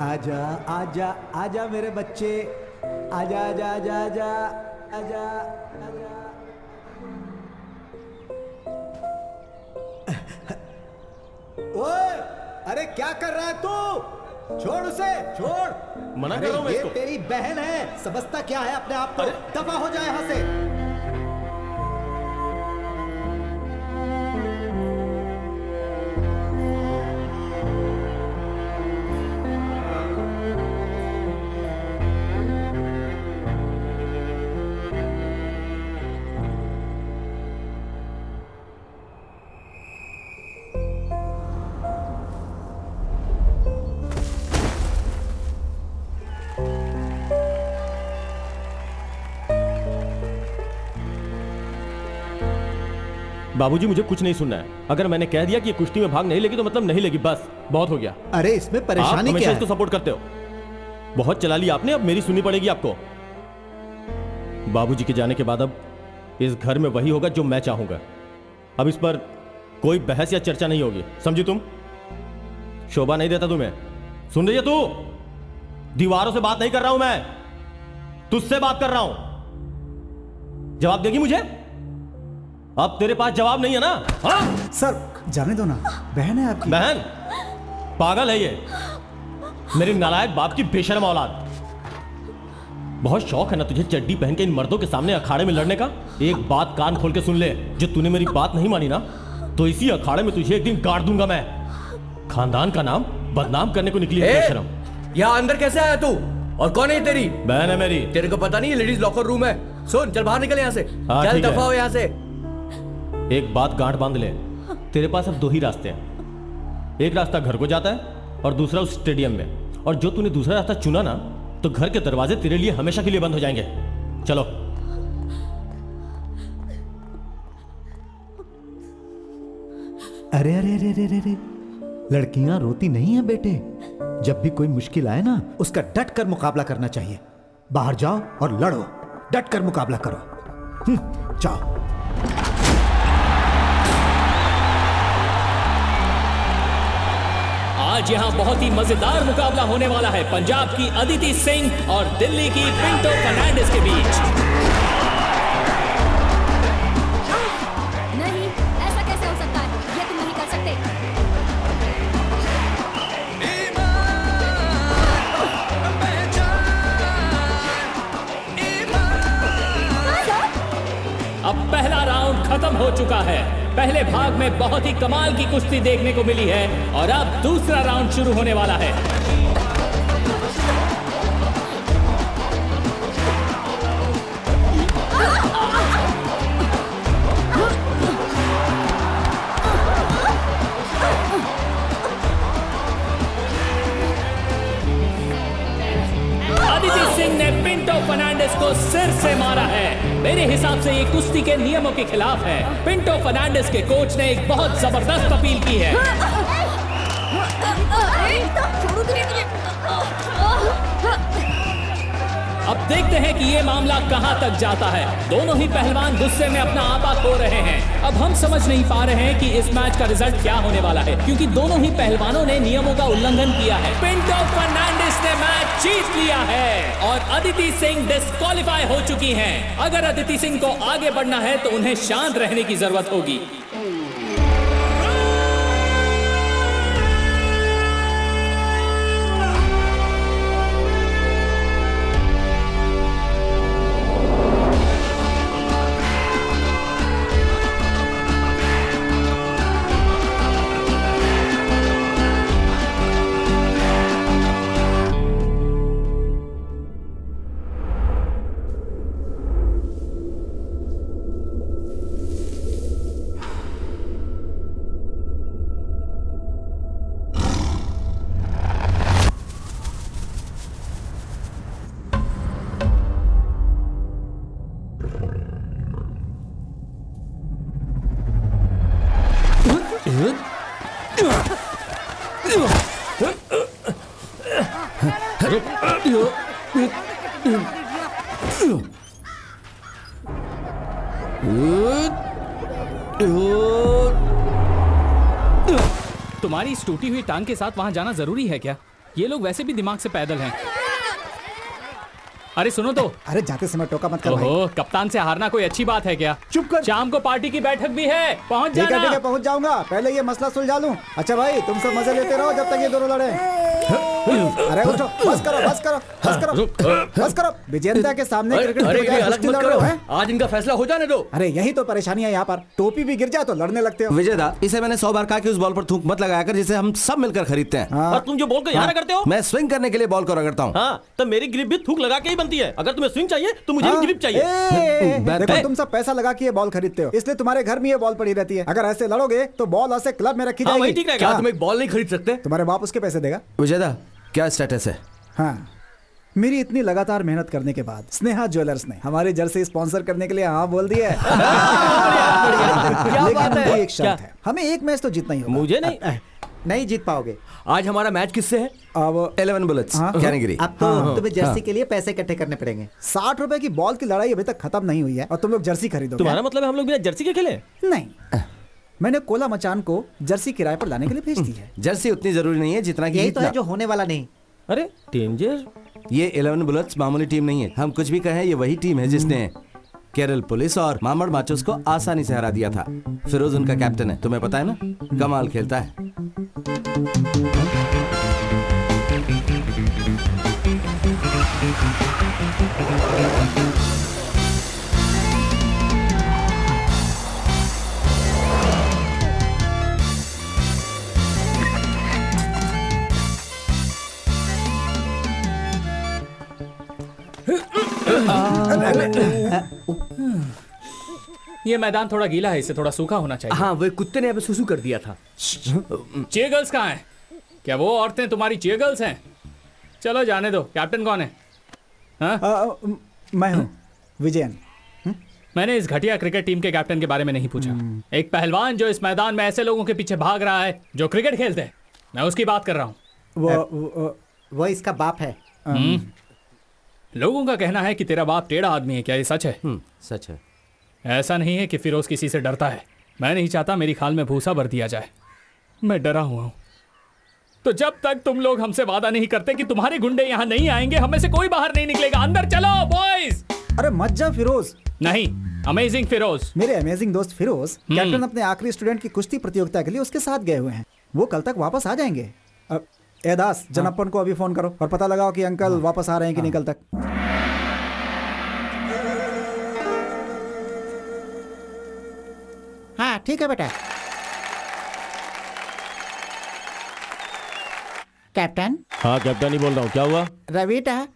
आजा आजा आजा मेरे बच्चे, आजा आजा आजा आजा आजा आजा। ओए, अरे क्या कर रहा है तू? छोड़ उसे, छोड़। मना कर रहा हूं मैं इसको। ये तेरी बहन है, समझता क्या है अपने आप को? दफा हो जाए यहाँ से। बाबूजी मुझे कुछ नहीं सुनना है। अगर मैंने कह दिया कि ये कुश्ती में भाग नहीं लेगी तो मतलब नहीं लेगी, बस बहुत हो गया। अरे इसमें परेशानी आप क्या है? इसको सपोर्ट करते हो। बहुत चला लिया आपने, अब मेरी सुननी पड़ेगी आपको। बाबूजी के जाने के बाद अब इस घर में वही होगा जो मैं चाहूंगा। अब इस पर कोई बहस या चर्चा नहीं होगी, समझी तुम? शोभा नहीं देता तुम्हें। सुन रही है तू? दीवारों से बात नहीं कर रहा हूं मैं, तुझसे बात कर रहा हूं। जवाब देगी मुझे? अब तेरे पास जवाब नहीं है ना? हाँ? सर जाने दो ना, बहन है आपकी। बहन? पागल है ये, मेरी नालायक बाप की बेशर्म औलाद। बहुत शौक है ना तुझे चड्डी पहन के इन मर्दों के सामने अखाड़े में लड़ने का? एक बात कान खोल के सुन ले, जो तूने मेरी बात नहीं मानी ना, तो इसी अखाड़े में तुझे एक दिन गाड़ दूंगा मैं। खानदान का नाम बदनाम करने को निकली है बेशर्म। यहाँ अंदर कैसे आया तू? और कौन है तेरी बहन? है मेरी। तेरे को पता नहीं है लेडीज लॉकर रूम है? सुन, चल बाहर निकल यहाँ से। हाँ, चल ठीक है। दफा हो यहाँ से। एक बात गांठ बांध ले, तेरे पास अब दो ही रास्ते हैं। एक रास्ता घर को जाता है और दूसरा उस स्टेडियम में। और जो तूने दूसरा रास्ता चुना ना, तो घर के दरवाजे तेरे लिए हमेशा के लिए बंद हो जाएंगे। चलो। अरे अरे अरे अरे अरे, लड़कियां रोती नहीं है बेटे। जब भी कोई मुश्किल आए ना, उसका डट कर मुकाबला करना चाहिए। बाहर जाओ और लड़ो, डट कर मुकाबला करो। जाओ। आज यहाँ बहुत ही मजेदार मुकाबला होने वाला है पंजाब की अदिति सिंह और दिल्ली की पिंटो फर्नांडिस के बीच। नहीं, ऐसा कैसे हो सकता है? ये तुम नहीं कर सकते। अब पहला राउंड खत्म हो चुका है। पहले भाग में बहुत ही कमाल की कुश्ती देखने को मिली है और अब दूसरा राउंड शुरू होने वाला है। अदिति सिंह ने पिंटो फर्नांडिस को सिर से मारा है। मेरे हिसाब से ये कुश्ती के नियमों के खिलाफ है। पिंटो फर्नांडिस के कोच ने एक बहुत जबरदस्त अपील की है। अब देखते हैं कि ये मामला कहां तक जाता है। दोनों ही पहलवान गुस्से में अपना आपा खो रहे हैं। अब हम समझ नहीं पा रहे हैं कि इस मैच का रिजल्ट क्या होने वाला है, क्योंकि दोनों ही पहलवानों ने नियमों का उल्लंघन किया है। पिंटो फर्नांडिस ने मैच जीत लिया है और अदिति सिंह डिस्क्वालीफाई हो चुकी हैं। अगर अदिति सिंह को आगे बढ़ना है तो उन्हें शांत रहने की जरूरत होगी। तुम्हारी इस टूटी हुई टांग के साथ वहां जाना जरूरी है क्या? ये लोग वैसे भी दिमाग से पैदल हैं। अरे सुनो तो। अरे जाते समय टोका मत कर भाई। ओहो, कप्तान से हारना कोई अच्छी बात है क्या? चुप कर। शाम को पार्टी की बैठक भी है, पहुंच ठीक जाना। है पहुंच जाऊंगा, पहले ये मसला सुलझा लूं। अच्छा भाई तुम सब मजे लेते रहो जब तक ये दोनों लड़े। अरे उठो, बस करो। विजेंद्र के सामने क्रिकेट अरे के बजाय अलग कुश्ती मत लड़ करो, रहे हो, हैं? आज इनका फैसला हो जाने दो। अरे यही तो परेशानी है यहाँ पर, टोपी भी गिर जाए तो लड़ने लगते हो। विजय दा, इसे मैंने 100 बार कहा कि उस बॉल पर थूक मत लगाया कर जिसे हम सब मिलकर खरीदते हैं। हाँ। और तुम जो बॉल को यहाँ करते हो, मैं स्विंग करने के लिए बॉल को रगड़ता हूँ। हाँ, तो मेरी ग्रिप भी थूक लगा के ही बनती है। अगर तुम्हें स्विंग चाहिए तो मुझे हाँ? भी ग्रिप चाहिए। देखो तुम सब पैसा लगा के ये बॉल खरीदते हो, इसलिए तुम्हारे घर में ये बॉल पड़ी रहती है। अगर ऐसे लड़ोगे तो बॉल ऐसे क्लब में रखी हाँ, वही जाएगी। ठीक रहेगा। क्या तुम एक बॉल नहीं खरीद सकते? तुम्हारे बाप उसके पैसे देगा। विजय दा, क्या स्टेटस है? हाँ, मेरी इतनी लगातार मेहनत करने के बाद स्नेहा ज्वेलर्स ने हमारी जर्सी स्पॉन्सर करने के लिए हाँ बोल दिया है। लेकिन उनकी एक शर्त है, हमें एक मैच तो जीतना ही होगा। मुझे नहीं नहीं जीत पाओगे। आज हमारा मैच किससे है? अब 11 बुलेट्स, हाँ। कैटेगरी। अब तो तुम्हें जर्सी के लिए पैसे इकट्ठे करने पड़ेंगे। 60 रुपए की बॉल की लड़ाई अभी तक खत्म नहीं हुई है और तुम लोग जर्सी खरीदोगे। तुम्हारा मतलब है हम लोग बिना जर्सी के खेले? नहीं, मैंने कोला मचान को जर्सी किराए पर लाने के लिए भेज दी है। जर्सी उतनी जरूरी नहीं है जितना कि यही तो जीतना। है जो होने वाला नहीं। अरे डेंजर। ये 11 बुलेट्स मामूली टीम नहीं है। हम कुछ भी कहें, ये वही टीम है जिसने केरल पुलिस और मामड़ माचोस को आसानी से हरा दिया था। फिरोज उनका कैप्टन है, तुम्हें पता है ना, कमाल खेलता है। ये मैदान थोड़ा गीला है, इसे थोड़ा सूखा होना चाहिए। हाँ, वो कुत्ते ने अभी सुसु कर दिया था। चीयर गर्ल्स कहाँ हैं? क्या वो औरतें तुम्हारी चीयर गर्ल्स हैं? चलो जाने दो। कैप्टन कौन है? हाँ? मैं हूँ विजयन। मैंने इस घटिया क्रिकेट टीम के कैप्टन के बारे में नहीं पूछा। एक पहलवान जो इस मैदान में ऐसे लोगों के पीछे भाग रहा है जो क्रिकेट खेलते हैं, मैं उसकी बात कर रहा हूँ। वो इसका बाप है। लोगों का कहना है कि तेरा बाप टेढ़ा आदमी है, क्या ये सच है? सच है। ऐसा नहीं है कि फिरोज किसी से डरता है। मैं नहीं चाहता मेरी खाल में भूसा भर दिया जाए। मैं डरा हुआ हूं। तो जब तक तुम लोग हमसे वादा नहीं करते कि तुम्हारे गुंडे यहाँ नहीं आएंगे, हमें से कोई बाहर नहीं निकलेगा। अंदर चलो बॉयज। अरे मत जा फिरोज। नहीं, अमेजिंग फिरोज। मेरे अमेजिंग दोस्त फिरोज कैप्टन अपने आखिरी स्टूडेंट की कुश्ती प्रतियोगिता के लिए उसके साथ गए हुए हैं। वो कल तक वापस आ जाएंगे। एदास, जनप्पन को अभी फोन करो और पता लगाओ कि अंकल वापस आ रहे हैं कि नहीं कल तक। हाँ ठीक है बेटा। कैप्टन। हाँ कैप्टन ही बोल रहा हूँ। क्या हुआ? रविटा,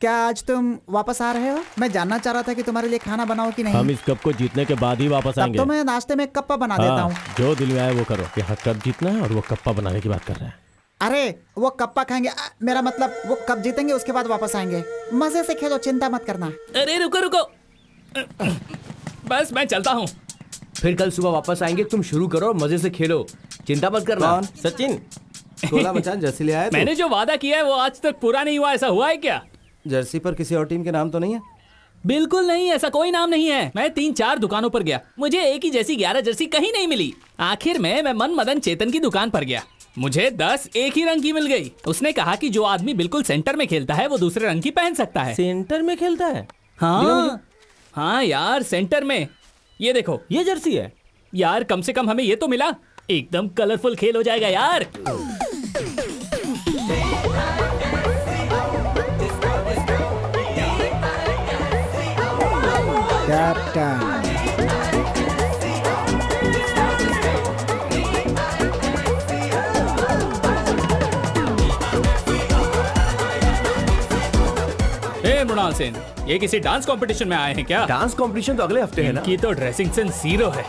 क्या आज तुम वापस आ रहे हो? मैं जानना चाह रहा था कि तुम्हारे लिए खाना बनाओ कि नहीं। हम इस कप को जीतने के बाद ही वापस तब आएंगे। तो मैं नाश्ते में कप्पा बना देता हूँ। जो दिल में आए वो करो। यहाँ कप जीतना है और वो कप्पा बनाने की बात कर रहे हैं। अरे वो कप्पा खाएंगे, मेरा मतलब वो कप जीतेंगे उसके बाद वापस आएंगे। मजे से खेलो, चिंता मत करना। अरे रुको रुको, बस मैं चलता हूँ। फिर कल सुबह वापस आएंगे। तुम शुरू करो, मजे से खेलो, चिंता मत करना। कौन? सचिन। कोला मचान जर्सी ले आया? मैंने जो वादा किया है वो आज तक पूरा नहीं हुआ। ऐसा हुआ है क्या? जर्सी पर किसी और टीम के नाम तो नहीं है? बिल्कुल नहीं, ऐसा कोई नाम नहीं है। मैं 3-4 दुकानों पर गया, मुझे एक ही जैसी 11 जर्सी कहीं नहीं मिली। आखिर में मैं मन मदन चेतन की दुकान पर गया, मुझे 10 एक ही रंग की मिल गई। उसने कहा कि जो आदमी बिल्कुल सेंटर में खेलता है वो दूसरे रंग की पहन सकता है। सेंटर में खेलता है? हाँ हाँ यार, सेंटर में। ये देखो, ये जर्सी है यार कम से कम हमें ये तो मिला। एकदम कलरफुल खेल हो जाएगा यार। कैप्टन मृणाल सेन, ये किसी डांस कंपटीशन में आए हैं क्या? डांस कंपटीशन तो अगले हफ्ते है ना। इनकी तो ड्रेसिंग सेंस 0 है।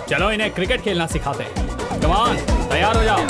चलो इन्हें क्रिकेट खेलना सिखाते हैं। कम ऑन, तैयार हो जाओ।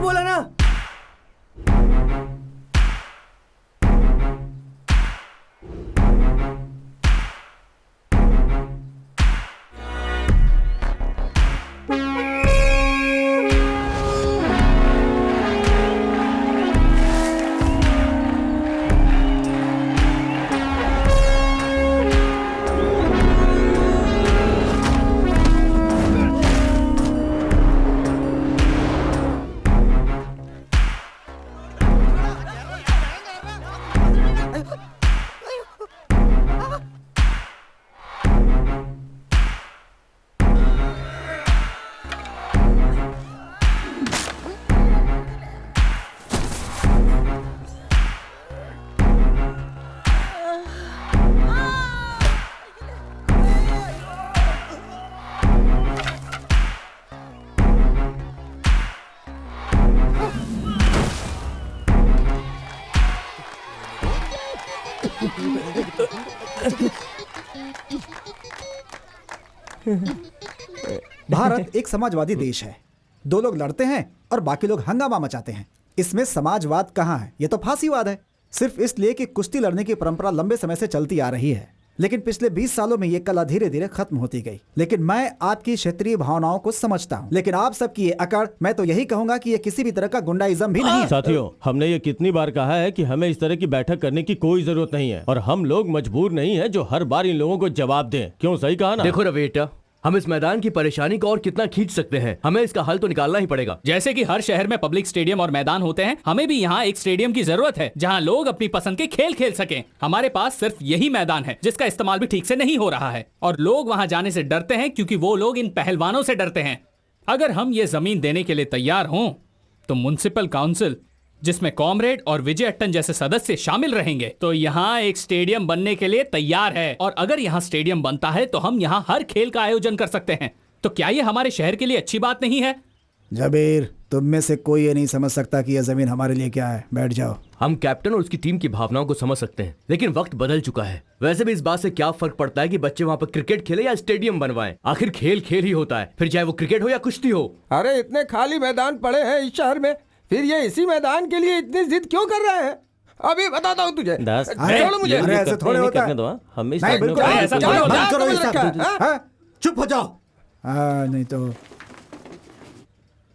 बोला ना। भारत एक समाजवादी देश है। दो लोग लड़ते हैं और बाकी लोग हंगामा मचाते हैं। इसमें समाजवाद कहाँ है? ये तो फांसीवाद है। सिर्फ इसलिए कि कुश्ती लड़ने की परंपरा लंबे समय से चलती आ रही है, लेकिन पिछले 20 सालों में ये कला धीरे धीरे खत्म होती गई। लेकिन मैं आपकी क्षेत्रीय भावनाओं को समझता हूँ, लेकिन आप सबकी ये अकड़, मैं तो यही कहूंगा कि ये किसी भी तरह का गुंडाइज्म भी नहीं है। साथियों, हमने ये कितनी बार कहा है कि हमें इस तरह की बैठक करने की कोई जरूरत नहीं है, और हम लोग मजबूर नहीं है जो हर बार इन लोगों को जवाब दें। क्यों, सही कहा ना? देखो रवेटा, हम इस मैदान की परेशानी को और कितना खींच सकते हैं, हमें इसका हल तो निकालना ही पड़ेगा। जैसे कि हर शहर में पब्लिक स्टेडियम और मैदान होते हैं, हमें भी यहाँ एक स्टेडियम की जरूरत है जहाँ लोग अपनी पसंद के खेल खेल सकें। हमारे पास सिर्फ यही मैदान है जिसका इस्तेमाल भी ठीक से नहीं हो रहा है, और लोग वहाँ जाने से डरते हैं क्योंकि वो लोग इन पहलवानों से डरते हैं। अगर हम ये जमीन देने के लिए तैयार हों तो म्युनिसिपल काउंसिल, जिसमें कॉमरेड और विजय अट्टन जैसे सदस्य शामिल रहेंगे, तो यहाँ एक स्टेडियम बनने के लिए तैयार है। और अगर यहाँ स्टेडियम बनता है तो हम यहाँ हर खेल का आयोजन कर सकते हैं। तो क्या ये हमारे शहर के लिए अच्छी बात नहीं है? जबीर, तुम में से कोई ये नहीं समझ सकता कि यह जमीन हमारे लिए क्या है। बैठ जाओ। हम कैप्टन और उसकी टीम की भावनाओं को समझ सकते हैं, लेकिन वक्त बदल चुका है। वैसे भी इस बात से क्या फर्क पड़ता है कि बच्चे वहाँ पर क्रिकेट खेले या स्टेडियम बनवाएं? आखिर खेल खेल ही होता है, फिर चाहे वो क्रिकेट हो या कुश्ती हो। अरे इतने खाली मैदान पड़े हैं इस शहर में, फिर ये इसी मैदान के लिए इतनी जिद क्यों कर रहे हैं? अभी बताता हूँ तुझे। छोड़ो मुझे। अरे ऐसे थोड़े होता है। हमें नहीं, बिल्कुल ऐसा थोड़ी होता है। बंद करो ये समझ रखा सब। है, हाँ? हाँ? चुप हो जाओ। नहीं तो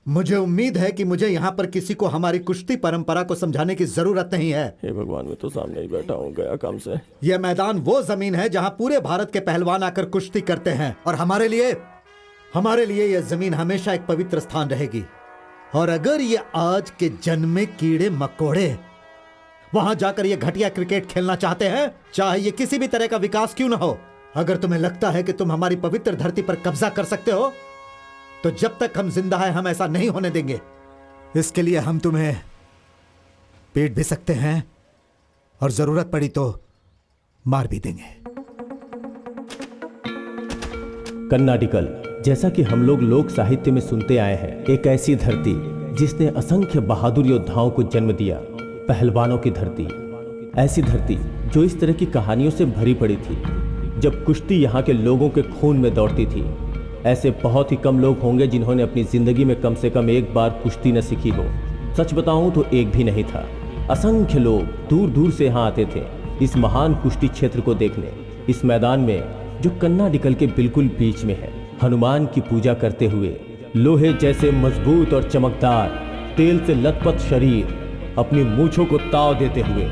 मुझे उम्मीद है कि मुझे यहाँ पर किसी को हमारी कुश्ती परंपरा को समझाने की जरूरत नहीं है। हे भगवान, मैं तो सामने ही बैठा हूँ, गया काम से। यह मैदान वो जमीन है जहाँ पूरे भारत के पहलवान आकर कुश्ती करते हैं, और हमारे लिए यह जमीन हमेशा एक पवित्र स्थान रहेगी। और अगर ये आज के जन्मे कीड़े मकोड़े वहां जाकर ये घटिया क्रिकेट खेलना चाहते हैं, चाहे ये किसी भी तरह का विकास क्यों ना हो, अगर तुम्हें लगता है कि तुम हमारी पवित्र धरती पर कब्जा कर सकते हो, तो जब तक हम जिंदा हैं हम ऐसा नहीं होने देंगे। इसके लिए हम तुम्हें पीट भी सकते हैं और जरूरत पड़ी तो मार भी देंगे। कर्नाटिकल, जैसा कि हम लोग साहित्य में सुनते आए हैं, एक ऐसी धरती जिसने असंख्य बहादुर योद्धाओं को जन्म दिया, पहलवानों की धरती। ऐसी धरती जो इस तरह की कहानियों से भरी पड़ी थी। जब कुश्ती यहाँ के लोगों के खून में दौड़ती थी, ऐसे बहुत ही कम लोग होंगे जिन्होंने अपनी जिंदगी में कम से कम एक बार कुश्ती न सीखी हो। सच बताऊं तो एक भी नहीं था। असंख्य लोग दूर दूर से यहाँ आते थे इस महान कुश्ती क्षेत्र को देखने। इस मैदान में जो कर्नाटिकल के बिल्कुल बीच में है, हनुमान की पूजा करते हुए, लोहे जैसे मजबूत और चमकदार, तेल से लथपथ शरीर, अपनी मूंछों को ताव देते हुए,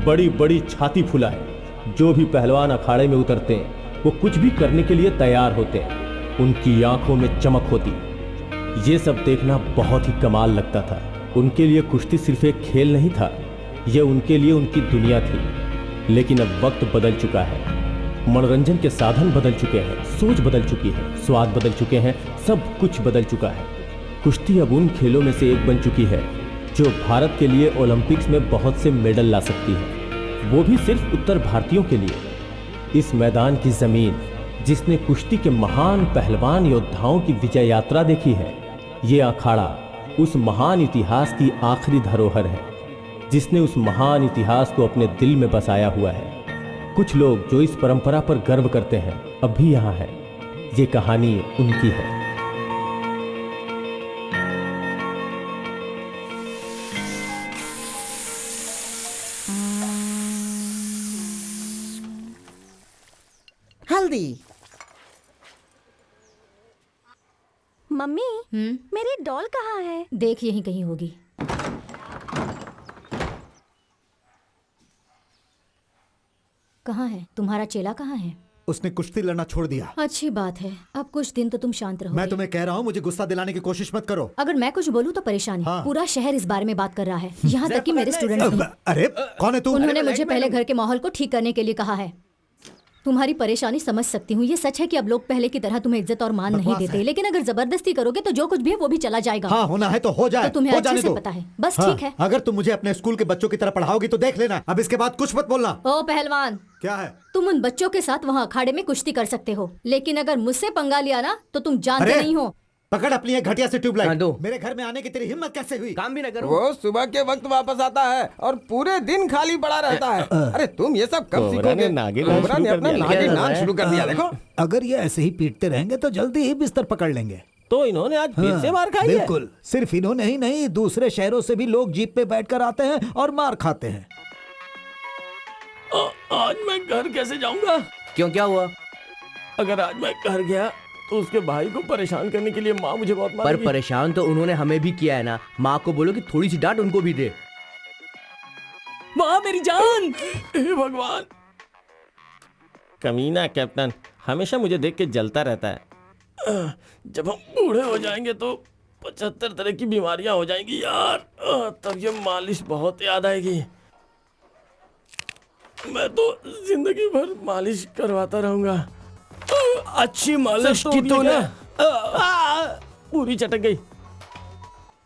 बड़ी बड़ी छाती फुलाए, जो भी पहलवान अखाड़े में उतरते हैं वो कुछ भी करने के लिए तैयार होते हैं। उनकी आंखों में चमक होती। ये सब देखना बहुत ही कमाल लगता था। उनके लिए कुश्ती सिर्फ एक खेल नहीं था, यह उनके लिए उनकी दुनिया थी। लेकिन अब वक्त बदल चुका है, मनोरंजन के साधन बदल चुके हैं, सोच बदल चुकी है, स्वाद बदल चुके हैं, सब कुछ बदल चुका है। कुश्ती अब उन खेलों में से एक बन चुकी है जो भारत के लिए ओलंपिक्स में बहुत से मेडल ला सकती है, वो भी सिर्फ उत्तर भारतीयों के लिए। इस मैदान की जमीन जिसने कुश्ती के महान पहलवान योद्धाओं की विजय यात्रा देखी है, ये अखाड़ा उस महान इतिहास की आखिरी धरोहर है जिसने उस महान इतिहास को अपने दिल में बसाया हुआ है। कुछ लोग जो इस परंपरा पर गर्व करते हैं अब भी यहाँ है। ये कहानी उनकी है। जल्दी। मम्मी मेरी डॉल कहाँ है? देख यहीं कहीं होगी। कहाँ है तुम्हारा चेला? कहाँ है? उसने कुश्ती लड़ना छोड़ दिया। अच्छी बात है, अब कुछ दिन तो तुम शांत रहोगे। मैं तुम्हें कह रहा हूँ, मुझे गुस्सा दिलाने की कोशिश मत करो। अगर मैं कुछ बोलूँ तो परेशानी। हाँ। पूरा शहर इस बारे में बात कर रहा है, यहाँ तक कि मेरे स्टूडेंट्स भी। अरे कौन है तू? उन्होंने मुझे पहले घर के माहौल को ठीक करने के लिए कहा है। तुम्हारी परेशानी समझ सकती हूँ। ये सच है कि अब लोग पहले की तरह तुम्हें इज्जत और मान नहीं बकवास देते, है। लेकिन अगर जबरदस्ती करोगे तो जो कुछ भी है वो भी चला जाएगा। हाँ, होना है तो हो जाए। तो तुम्हें हो अच्छे जाने से दो। पता है। बस हाँ, ठीक है। अगर तुम मुझे अपने स्कूल के बच्चों की तरह पढ़ाओगी तो देख लेना, अब इसके बाद कुछ मत बोलना। ओ पहलवान, क्या है? तुम उन बच्चों के साथ वहाँ अखाड़े में कुश्ती कर सकते हो, लेकिन अगर मुझसे पंगा लिया ना तो तुम जानते अरे! नहीं हो। पकड़ अपनी एक घटिया से हाँ, ट्यूबलाइट। दो। मेरे घर में आने की तेरी हिम्मत कैसे हुई? काम भी ना करो। वो सुबह के वक्त वापस आता है और पूरे दिन खाली पड़ा रहता है। अरे तुम ये सब कब कोबरा सीखोगे? ने नागिन नाच कोबरा शुरू ने कर अपना दिया। नागिन क्या नाच है? शुरू कर दिया। देखो अगर ये ऐसे ही पीटते रहेंगे तो जल्दी ही बिस्तर पकड़ लेंगे। तो इन्होंने आज फिर से मार खाई है। बिल्कुल, सिर्फ इन्होंने ही नहीं, दूसरे शहरों से भी लोग जीप पे बैठकर आते हैं और मार खाते हैं। आज मैं घर कैसे जाऊंगा? क्यों, क्या हुआ? अगर आज मैं घर गया तो उसके भाई को परेशान करने के लिए माँ मुझे बहुत पर मारेगी। परेशान तो उन्होंने हमें भी किया है ना। माँ को बोलो कि थोड़ी सी डांट उनको भी दे। माँ मेरी जान! हे भगवान! कमीना कैप्टन हमेशा मुझे देख के जलता रहता है। जब हम बूढ़े हो जाएंगे तो 75 तरह की बीमारियां हो जाएंगी यार। तब ये मालिश बहुत याद आएगी। मैं तो जिंदगी भर मालिश करवाता रहूंगा। अच्छी मालिश की तूने। पूरी चटक गई।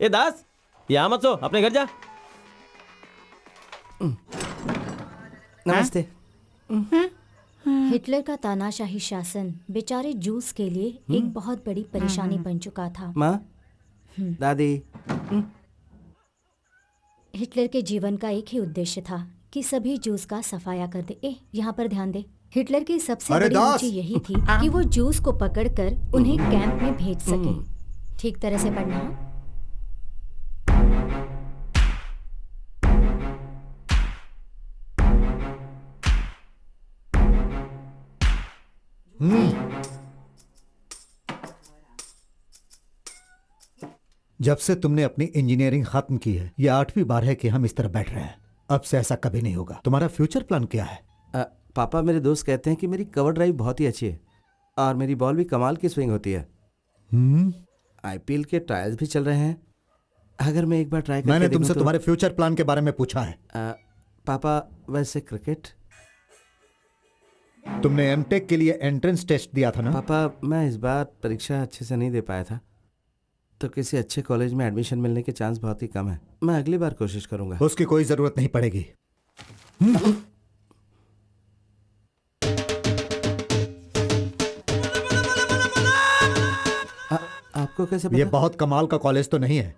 ए दास, यहाँ मत सो, अपने घर जा। नमस्ते। हिटलर का तानाशाही शासन बेचारे जूस के लिए एक बहुत बड़ी परेशानी बन चुका था। माँ, दादी। हिटलर के जीवन का एक ही उद्देश्य था कि सभी जूस का सफाया कर दे। यहाँ पर ध्यान दे। हिटलर की सबसे अरे बड़ी दास! रुचि यही थी कि वो जूस को पकड़कर उन्हें कैंप में भेज सके। ठीक तरह से पढ़ना। जब से तुमने अपनी इंजीनियरिंग खत्म की है, ये 8वीं बार है कि हम इस तरह बैठ रहे हैं। अब से ऐसा कभी नहीं होगा। तुम्हारा फ्यूचर प्लान क्या है? पापा, मेरे दोस्त कहते हैं कि मेरी कवर ड्राइव बहुत ही अच्छी है और मेरी बॉल भी कमाल की स्विंग होती है। आईपीएल के ट्रायल्स भी चल रहे हैं। अगर मैं एक बार ट्राई करके मैंने देखूं तुमसे तो... तुम्हारे फ्यूचर प्लान के बारे में पूछा है। पापा, वैसे क्रिकेट। तुमने एमटेक के लिए एंट्रेंस टेस्ट दिया था ना? पापा, मैं इस बार परीक्षा अच्छे से नहीं दे पाया था, तो किसी अच्छे कॉलेज में एडमिशन मिलने के चांस बहुत ही कम है। मैं अगली बार कोशिश करूंगा। उसकी कोई जरूरत नहीं पड़ेगी। आपको कैसे ये पता? बहुत कमाल का कॉलेज तो नहीं है,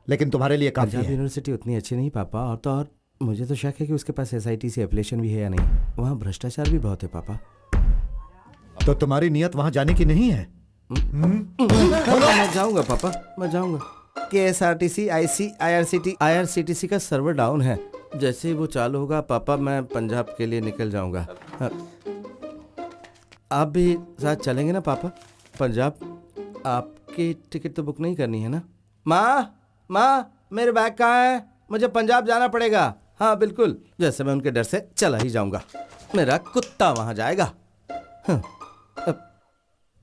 लेकिन तुम्हारे लिए काफी पंजाब है। यूनिवर्सिटी उतनी अच्छी नहीं पापा, और तो और मुझे तो शक है कि उसके पास SITC एप्लीकेशन भी है या नहीं। वहाँ भ्रष्टाचार भी बहुत है पापा। तो तुम्हारी नियत वहां जाने की नहीं है? मैं जाऊंगा पापा, मैं जाऊंगा। KSRTC, IRCTC का सर्वर डाउन है। जैसे ही वो चालू होगा पापा, मैं पंजाब के लिए निकल जाऊंगा। आप भी साथ चलेंगे ना पापा पंजाब? आपकी टिकट तो बुक नहीं करनी है ना? माँ, मेरे बैग कहाँ है? मुझे पंजाब जाना पड़ेगा। हाँ बिल्कुल, जैसे मैं उनके डर से चला ही जाऊंगा। मेरा कुत्ता वहां जाएगा।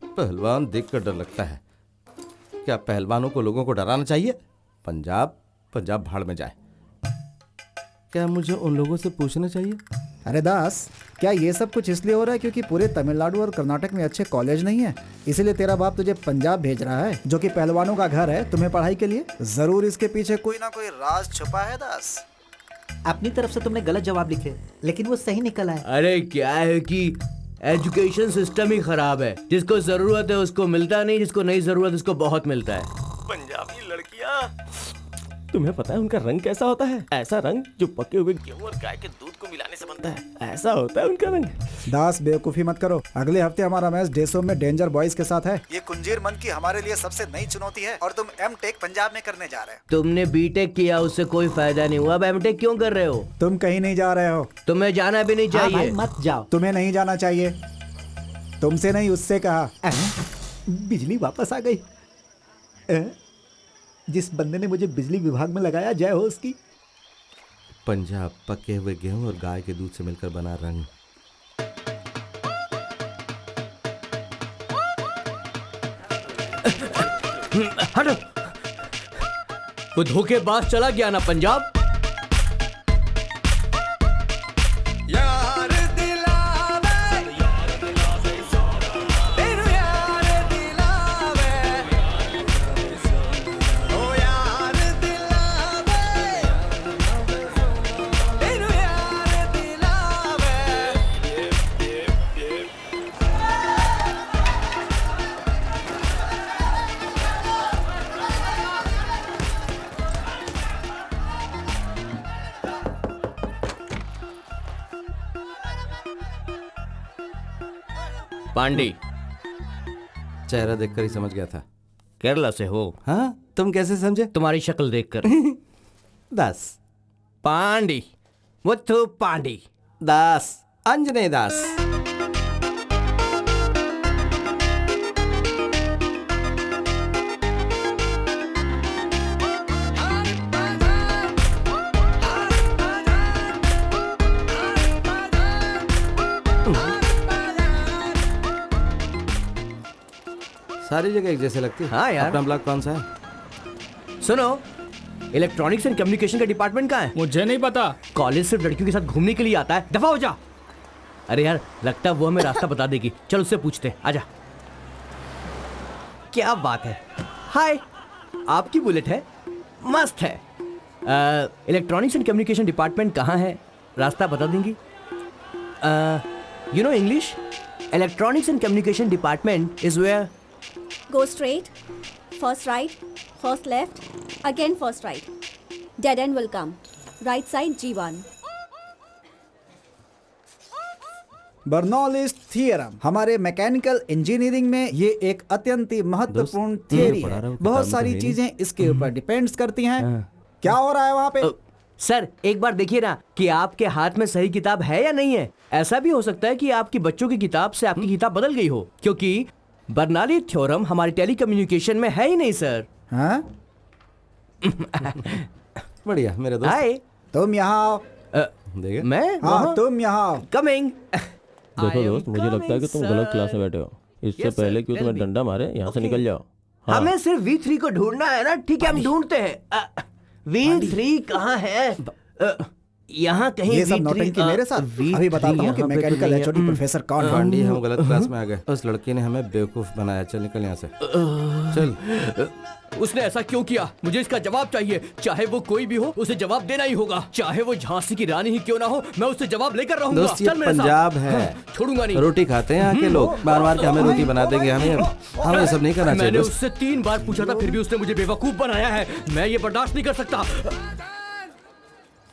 पहलवान देखकर डर लगता है। क्या पहलवानों को लोगों को डराना चाहिए? पंजाब भाड़ में जाए। क्या मुझे उन लोगों से पूछना चाहिए? अरे दास, क्या ये सब कुछ इसलिए हो रहा है क्योंकि पूरे तमिलनाडु और कर्नाटक में अच्छे कॉलेज नहीं है, इसीलिए तेरा बाप तुझे पंजाब भेज रहा है, जो कि पहलवानों का घर है, तुम्हें पढ़ाई के लिए? जरूर इसके पीछे कोई ना कोई राज छुपा है दास। अपनी तरफ से तुमने गलत जवाब लिखे, लेकिन वो सही निकला है। अरे क्या है कि एजुकेशन सिस्टम ही खराब है। जिसको जरूरत है उसको मिलता नहीं, जिसको नहीं जरूरत उसको बहुत मिलता है। पंजाबी लड़कियां, तुम्हें पता है उनका रंग कैसा होता है? ऐसा रंग जो पके हुए गेहूं और गाय के दूध को मिलाने से बनता है। ऐसा होता है उनका रंग। दास, बेवकूफी मत करो। अगले हफ्ते हमारा मैच डेसो में डेंजर बॉयज के साथ है। ये कुंजीर मन की हमारे लिए सबसे नई चुनौती है और तुम एमटेक पंजाब में करने जा रहे हो। तुमने बीटेक किया, उससे कोई फायदा नहीं हुआ। अब एमटेक क्यों कर रहे हो? तुम कहीं नहीं जा रहे हो। तुम्हें जाना भी नहीं हाँ चाहिए। भाई, मत जाओ। तुम्हें नहीं जाना चाहिए। तुमसे नहीं उससे कहा। बिजली वापस आ गई। जिस बंदे ने मुझे बिजली विभाग में लगाया, जय हो उसकी। पंजाब पके हुए गेहूं और गाय के दूध से मिलकर बना रंग। हटो, वो धोखेबाज चला गया ना पंजाब। पांडे, चेहरा देखकर ही समझ गया था। केरला से हो? हाँ, तुम कैसे समझे? तुम्हारी शक्ल देखकर। दास पांडे, मुथु पांडे। दास, अंजने दास। सारी जगह एक जैसे लगती है। हाँ यार। अपना ब्लॉक कौन सा है? सुनो, इलेक्ट्रॉनिक्स एंड कम्युनिकेशन का डिपार्टमेंट कहाँ है? मुझे नहीं पता। कॉलेज सिर्फ लड़कियों के साथ घूमने के लिए आता है, दफा हो जा। अरे यार, लगता है वो हमें रास्ता बता देगी। चल उससे पूछते, आजा। क्या बात है। हाय, आपकी बुलेट है, मस्त है। इलेक्ट्रॉनिक्स एंड कम्युनिकेशन डिपार्टमेंट कहाँ है, रास्ता बता देंगी? You know English? Electronics and communication department is where? Go straight, first right, first left, again first right. Dead end will come. Right side G1. Bernoulli's theorem हमारे mechanical engineering में ये एक अत्यंत ही महत्वपूर्ण थियरी है। बहुत सारी चीजें इसके ऊपर डिपेंड्स करती हैं। क्या हो रहा है वहाँ पे? सर, एक बार देखिए ना कि आपके हाथ में सही किताब है या नहीं है। ऐसा भी हो सकता है कि आपकी बच्चों की किताब से आपकी किताब बदल गई हो, क्योंकि बर्नौली थ्योरम हमारे टेलीकम्युनिकेशन में है ही नहीं सर। हाँ? बढ़िया मेरे दोस्त। हाय, तुम यहाँ आओ। देखे? मैं? हाँ, तुम यहाँ आओ। कमिंग। देखो दोस्त, मुझे लगता है कि तुम गलत क्लास में बैठे हो। इससे पहले कि तुम्हें डंडा मारे, यहाँ से निकल जाओ। हाँ। हमें सिर्फ V3 को ढूंढना है ना। ठीक है, हम ढूंढते हैं। V3 कहाँ है? यहाँ कहीं ये सब V3 नौटंकी मेरे साथ। अभी बताता हूँ कि मैकेनिकल एचओडी प्रोफेसर कौन है। पांडी, हम गलत क्लास में आ गए। उस लड़की ने हमें बेवकूफ बनाया। चल निकल यहाँ से, चल। उसने ऐसा क्यों किया? मुझे इसका जवाब चाहिए। चाहे वो कोई भी हो, उसे जवाब देना ही होगा। चाहे वो झांसी की रानी ही क्यों ना हो, मैं उससे जवाब लेकर रहूंगा। दोस्त, ये चल मेरे साथ। पंजाब है। हाँ, छोड़ूंगा नहीं। रोटी खाते हैं यहाँ के लोग, बार बार के हमें रोटी बना देंगे। हमें सब नहीं करना चाहिए। मैंने दोस्त। उससे 3 बार पूछा था, फिर भी उसने मुझे बेवकूफ बनाया है। मैं ये बर्दाश्त नहीं कर सकता।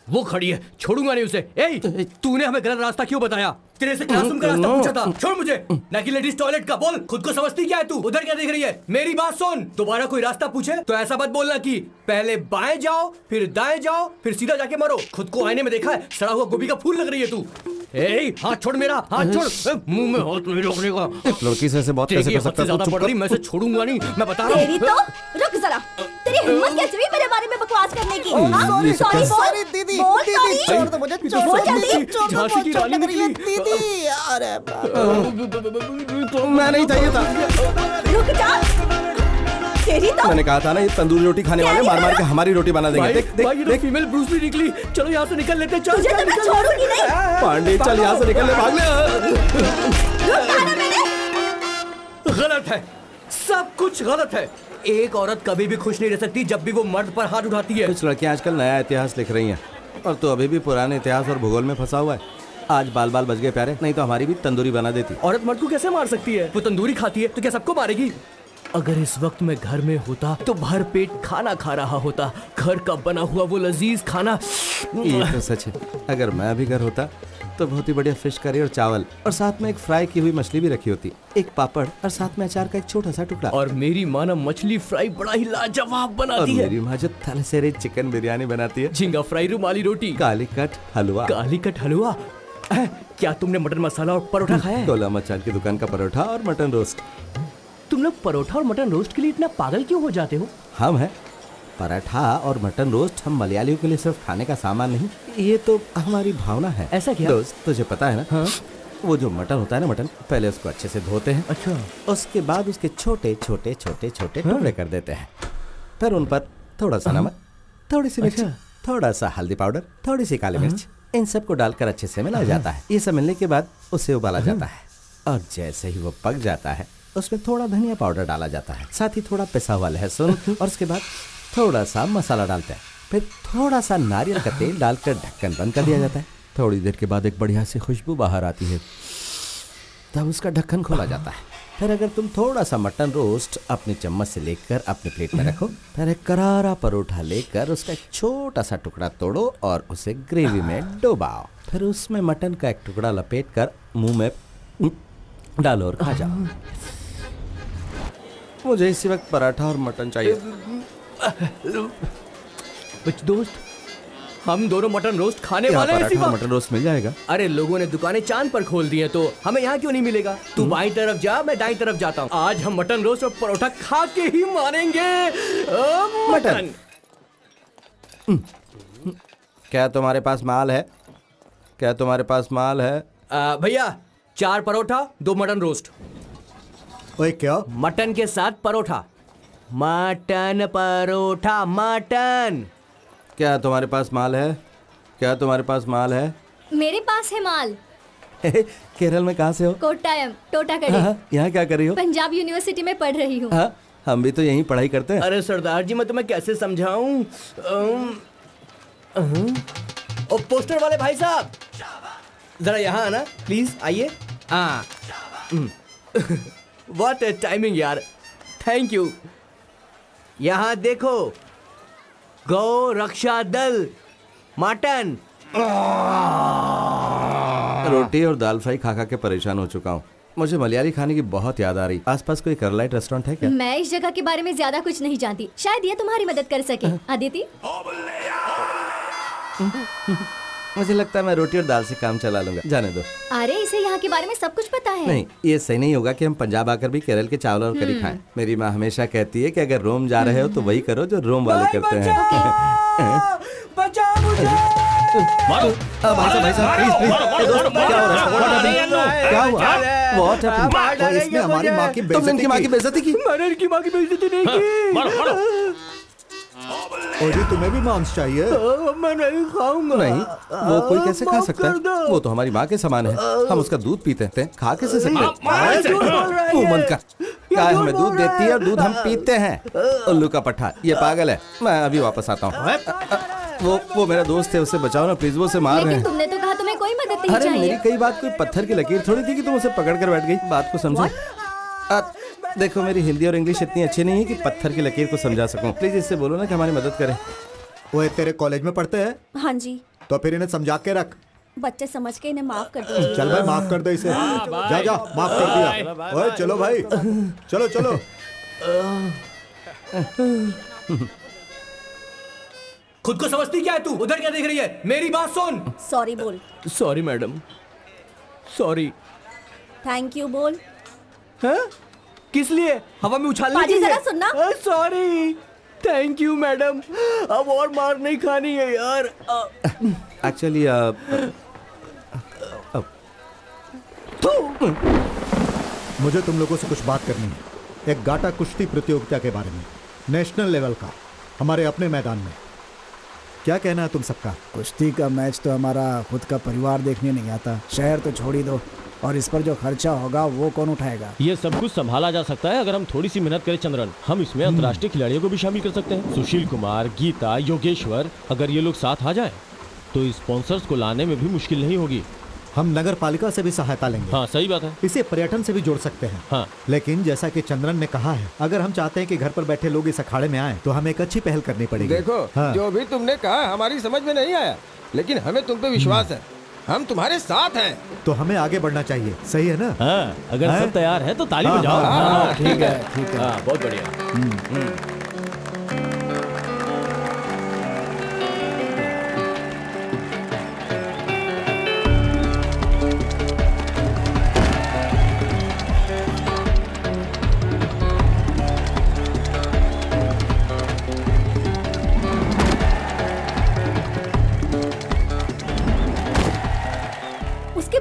वो खड़ी है, छोड़ूंगा नहीं उसे। ए, तूने हमें गलत रास्ता क्यों बताया? तेरे से क्लासरूम का रास्ता पूछा था। छोड़ मुझे। ना कि लेडीज टॉयलेट का। बोल, खुद को समझती क्या है तू? उधर क्या देख रही है? मेरी बात सुन। दोबारा कोई रास्ता पूछे तो ऐसा मत बोलना कि पहले बाएं जाओ, फिर दाएं जाओ, फिर सीधा जाके मरो। खुद को आईने में देखा है? सड़ा हुआ गोभी का फूल लग रही है तू। ए, हाथ छोड़ मेरा, हाथ छोड़। मुंह में हाथ नहीं रोकने का। लड़की से ऐसे बहुत कैसे कर सकता है? ज्यादा पड़ रही, मैं से छोड़ूंगा नहीं, मैं बता रहा तेरी तो रुक जरा। तेरी हिम्मत कैसे हुई मेरे बारे में बकवास करने की? सॉरी सॉरी दीदी, दीदी छोड़ दो मुझे, छोड़ जल्दी, छोड़ दो, झांसी की बहुत रानी चोट लग रही है निकली। दीदी। अरे मैं नहीं था, ये था। रुक जा। तेरी तो मैंने कहा था ना, ये तंदूरी रोटी खाने वाले मार मार के हमारी रोटी बना देंगे। देख देख भाई, ये तो देख। फीमेल ब्रूस ली निकली। चलो यहाँ से निकल लेते हैं। चल तुझे चल तो मैं निकल। छोड़ूंगी नहीं। पांडे, चल यहाँ से निकल ले, भाग ले। रुक जा ना मैंने। गलत है, सब कुछ गलत है। एक औरत कभी भी खुश नहीं रह सकती जब भी वो मर्द पर हाथ उठाती है। कुछ लड़कियां आजकल नया इतिहास लिख रही हैं, और तो अभी भी पुराने इतिहास और भूगोल में फंसा हुआ है। आज बाल बाल बच गए प्यारे, नहीं तो हमारी भी तंदूरी बना देती। औरत मर्द को कैसे मार सकती है? वो तंदूरी खाती है तो क्या सबको मारेगी? अगर इस वक्त मैं घर में होता तो भर पेट खाना खा रहा होता। घर का बना हुआ वो लजीज खाना। ये तो सच है। अगर मैं भी घर होता तो बहुत ही बढ़िया फिश करी और चावल, और साथ में एक फ्राई की हुई मछली भी रखी होती, एक पापड़, और साथ में अचार का एक छोटा सा टुकड़ा। और मेरी माँ ना मछली फ्राई बड़ा ही लाजवाब और बनाती है। मेरी माँ जो थलसेरे चिकन बिरयानी बनाती है, झींगा फ्राई, रुमाली रोटी, काली कट हलवा। काली कट हलवा। क्या तुमने मटन मसाला और परोठा खाया है? गोला मचान की दुकान का परोठा और मटन रोस्ट। तुम लोग परोठा और मटन रोस्ट के लिए इतना पागल क्यों हो जाते हो? हम हैं पराठा और मटन रोस्ट, हम मलयालियों के लिए सिर्फ खाने का सामान नहीं, ये तो हमारी भावना है। ऐसा क्या? दोस्त तुझे पता है ना, हाँ? वो जो मटन होता है ना, मटन पहले उसको अच्छे से धोते हैं। अच्छा। उसके बाद उसके छोटे छोटे छोटे छोटे टुकड़े कर देते हैं। फिर उन पर थोड़ा सा नमक, थोड़ी सी मिर्च, थोड़ा सा हल्दी पाउडर, थोड़ी सी काली मिर्च, इन सबको डालकर अच्छे से मिलाया जाता है। ये सब मिलने के बाद उसे उबाला जाता है और जैसे ही वो पक जाता है उसमें थोड़ा धनिया पाउडर डाला जाता है, साथ ही थोड़ा पिसा हुआ लहसुन, और उसके बाद थोड़ा सा मसाला डालते हैं। फिर थोड़ा सा नारियल का तेल डालकर ढक्कन बंद कर दिया जाता है। थोड़ी देर के बाद एक बढ़िया सी खुशबू बाहर आती है, तब उसका ढक्कन खोला जाता है। फिर अगर तुम थोड़ा सा मटन रोस्ट अपनी चम्मच से लेकर अपने प्लेट में रखो, फिर एक करारा परोठा लेकर उसका एक छोटा सा टुकड़ा तोड़ो और उसे ग्रेवी में डुबाओ। फिर उसमें मटन का एक टुकड़ा लपेट कर मुंह में डालो और खा जाओ। मुझे इसी वक्त पराठा और मटन चाहिए। दोस्त, हम दोनों मटन रोस्ट खाने यहाँ वाले हैं इसी पराठा और वक्त। मटन रोस्ट मिल जाएगा? अरे लोगों ने दुकानें चांद पर खोल दी है, तो हमें यहाँ क्यों नहीं मिलेगा? तू बाईं तरफ जा, मैं दाईं तरफ जाता हूँ। आज हम मटन रोस्ट और परोठा खा के ही मानेंगे। मटन। क्या तुम्हारे पास माल है? क्या तुम्हारे पास माल है? भैया 4 परोठा 2 मटन रोस्ट। ओए क्या? मटन के साथ परोठा। Mutton paratha mutton. क्या तुम्हारे पास माल है? क्या तुम्हारे पास माल है? मेरे पास है माल। केरल में कहाँ से हो? कोट्टायम, टोटाकड़ी। यहाँ क्या कर रही हो? पंजाब यूनिवर्सिटी में पढ़ रही हूँ। हाँ, हम भी तो यहीं पढ़ाई करते हैं। अरे सरदार जी, मैं तुम्हें कैसे समझाऊं? ओ पोस्टर वाले भाई साहब, जरा यहाँ आना प्लीज, आइए। व्हाट ए टाइमिंग यार, थैंक यू। यहाँ देखो, गौ रक्षा दल मटन। रोटी और दाल फ्राई खा खा के परेशान हो चुका हूँ। मुझे मलयाली खाने की बहुत याद आ रही। आसपास कोई करलाइट रेस्टोरेंट है क्या? मैं इस जगह के बारे में ज्यादा कुछ नहीं जानती, शायद ये तुम्हारी मदद कर सके। अदिति, मुझे लगता है मैं रोटी और दाल से काम चला लूंगा, जाने दो। अरे इसे यहाँ के बारे में सब कुछ पता है। नहीं, ये सही नहीं होगा कि हम पंजाब आकर भी केरल के चावल और करी खाएं। मेरी माँ हमेशा कहती है कि अगर रोम जा रहे हो तो वही करो जो रोम वाले करते हैं। बचाओ मुझे। मारो। भाई साहब प्लीज प्लीज। दोस्त क्या हो रहा है? क्या हुआ? What happened? इसने हमारी माँ की तुमने इनकी माँ की बेइज्जती की? मैंने इनकी माँ की बेइज्जती नहीं की। मारो मारो। और जी तुम्हें भी मांस चाहिए? मैं नहीं खाऊंगा। नहीं, वो कोई कैसे खा माफ सकता कर दो। है? वो तो हमारी माँ के समान है। हम उसका दूध पीते हैं, खा कैसे सकते माँ झूठ बोल रहा है हैं? मुंह ये। बंद कर। गाय हमें दूध देती है और दूध हम पीते हैं। उल्लू का पट्टा, ये पागल है। मैं अभी वापस आता हूँ। वो मेरा दोस्त है, उसे बचाओ ना प्लीज, वो उसे मार रहे लेकिन हैं। तुमने तो कहा तुम्हें कोई मदद नहीं अरे चाहिए। मेरी कई बात कोई पत्थर की लकीर थोड़ी थी कि तुम उसे पकड़ कर बैठ गई। बात को समझो। देखो मेरी हिंदी और इंग्लिश इतनी अच्छी नहीं है कि पत्थर की लकीर को समझा सकूं। प्लीज इससे बोलो ना कि हमारी मदद करे। वो तेरे कॉलेज में पढ़ते हैं? हाँ जी, तो फिर इन्हें समझा के रख। बच्चे समझ के इन्हें माफ कर दो। चल भाई माफ कर दे इसे। जा जा, माफ कर दिया। ओए चलो भाई, चलो चलो। खुद को समझती क्या है तू? उधर क्या देख रही है? मेरी बात सुन। सॉरी बोल। Sorry madam, sorry. Thank you बोल। हाँ? किस लिए? हवा में उछालने के पाजी, लिए? जरा सुनना। Sorry, thank you madam. अब और मार नहीं खानी है यार। एक्चुअली मुझे तुम लोगों से कुछ बात करनी है, एक गाटा कुश्ती प्रतियोगिता के बारे में, नेशनल लेवल का, हमारे अपने मैदान में। क्या कहना है तुम सबका? कुश्ती का मैच तो हमारा खुद का परिवार देखने नहीं आता, शहर तो छोड़ ही दो, और इस पर जो खर्चा होगा वो कौन उठाएगा? ये सब कुछ संभाला जा सकता है अगर हम थोड़ी सी मेहनत करें चंद्रन। हम इसमें अंतर्राष्ट्रीय खिलाड़ियों को भी शामिल कर सकते हैं। सुशील कुमार, गीता, योगेश्वर, अगर ये लोग साथ आ जाएं तो स्पॉन्सर्स को लाने में भी मुश्किल नहीं होगी। हम नगर पालिका से भी सहायता लेंगे। हाँ सही बात है। इसे पर्यटन से भी जोड़ सकते हैं। हाँ। लेकिन जैसा कि चंद्रन ने कहा है, अगर हम चाहते हैं कि घर पर बैठे लोग इस अखाड़े में आए तो हमें एक अच्छी पहल करनी पड़ेगी। देखो, हाँ। जो भी तुमने कहा हमारी समझ में नहीं आया, लेकिन हमें तुम पे विश्वास है। हम तुम्हारे साथ हैं। तो हमें आगे बढ़ना चाहिए, सही है ना? हाँ, अगर हाँ? सब तैयार है तो ताली हाँ, बजाओ। हाँ, ठीक है, ठीक है। हाँ, बहुत बढ़िया।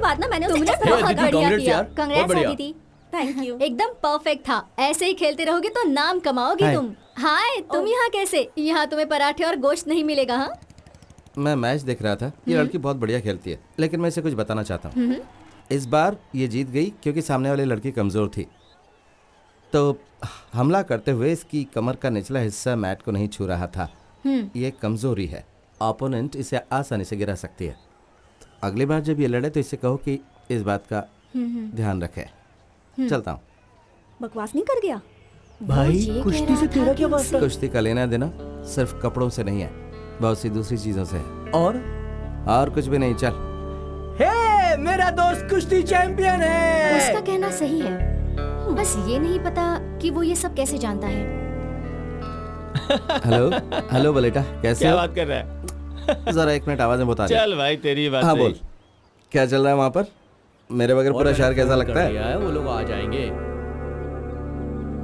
बाद ना मैंने उसे तुमने ऐसा Hey, बहुत दीदी, बढ़िया congrats किया। यार, बहुत कांग्रेस बढ़िया। दीदी। Thank you. एकदम परफेक्ट था। ऐसे ही खेलते रहोगे तो नाम कमाओगी हाय। तुम। हाय, तुम यहाँ कैसे? यहाँ तुम्हें पराठे और गोश्त नहीं मिलेगा। हाँ, मैं मैच देख रहा था। ये लड़की बहुत बढ़िया खेलती है, लेकिन मैं इसे कुछ बताना चाहता हूँ। इस बार ये जीत गई क्योंकि सामने वाली लड़की कमज़ोर थी, तो हमला करते हुए इसकी कमर का निचला हिस्सा मैट को नहीं छू रहा था। ये कमज़ोरी है, ओपोनेंट इसे आसानी से गिरा सकती है। तो अगली बार जब ये लड़े तो इसे कहो कि इस बात का ध्यान रखे। चलता हूँ। बकवास नहीं कर गया? भाई ये कह कुश्ती रहा से था तेरा कि क्या वास्ता? कुश्ती का लेना देना सिर्फ कपड़ों से नहीं है, बहुत सी दूसरी चीज़ों से है। और कुछ भी नहीं। चल। हे, मेरा दोस्त कुश्ती चैंपियन है। उसका कहना सही है, बस ये नहीं पता कि वो ये सब कैसे जानता है। हेलो हेलो बलेटा, कैसे क्या हो? बात कर रहा है? जरा एक मिनट आवाज़ में बता दे। चल भाई, तेरी बात हाँ सही। बोल, क्या चल रहा है वहाँ पर? मेरे बगैर पूरा शहर कैसा लगता है? वो लोग आ जाएंगे।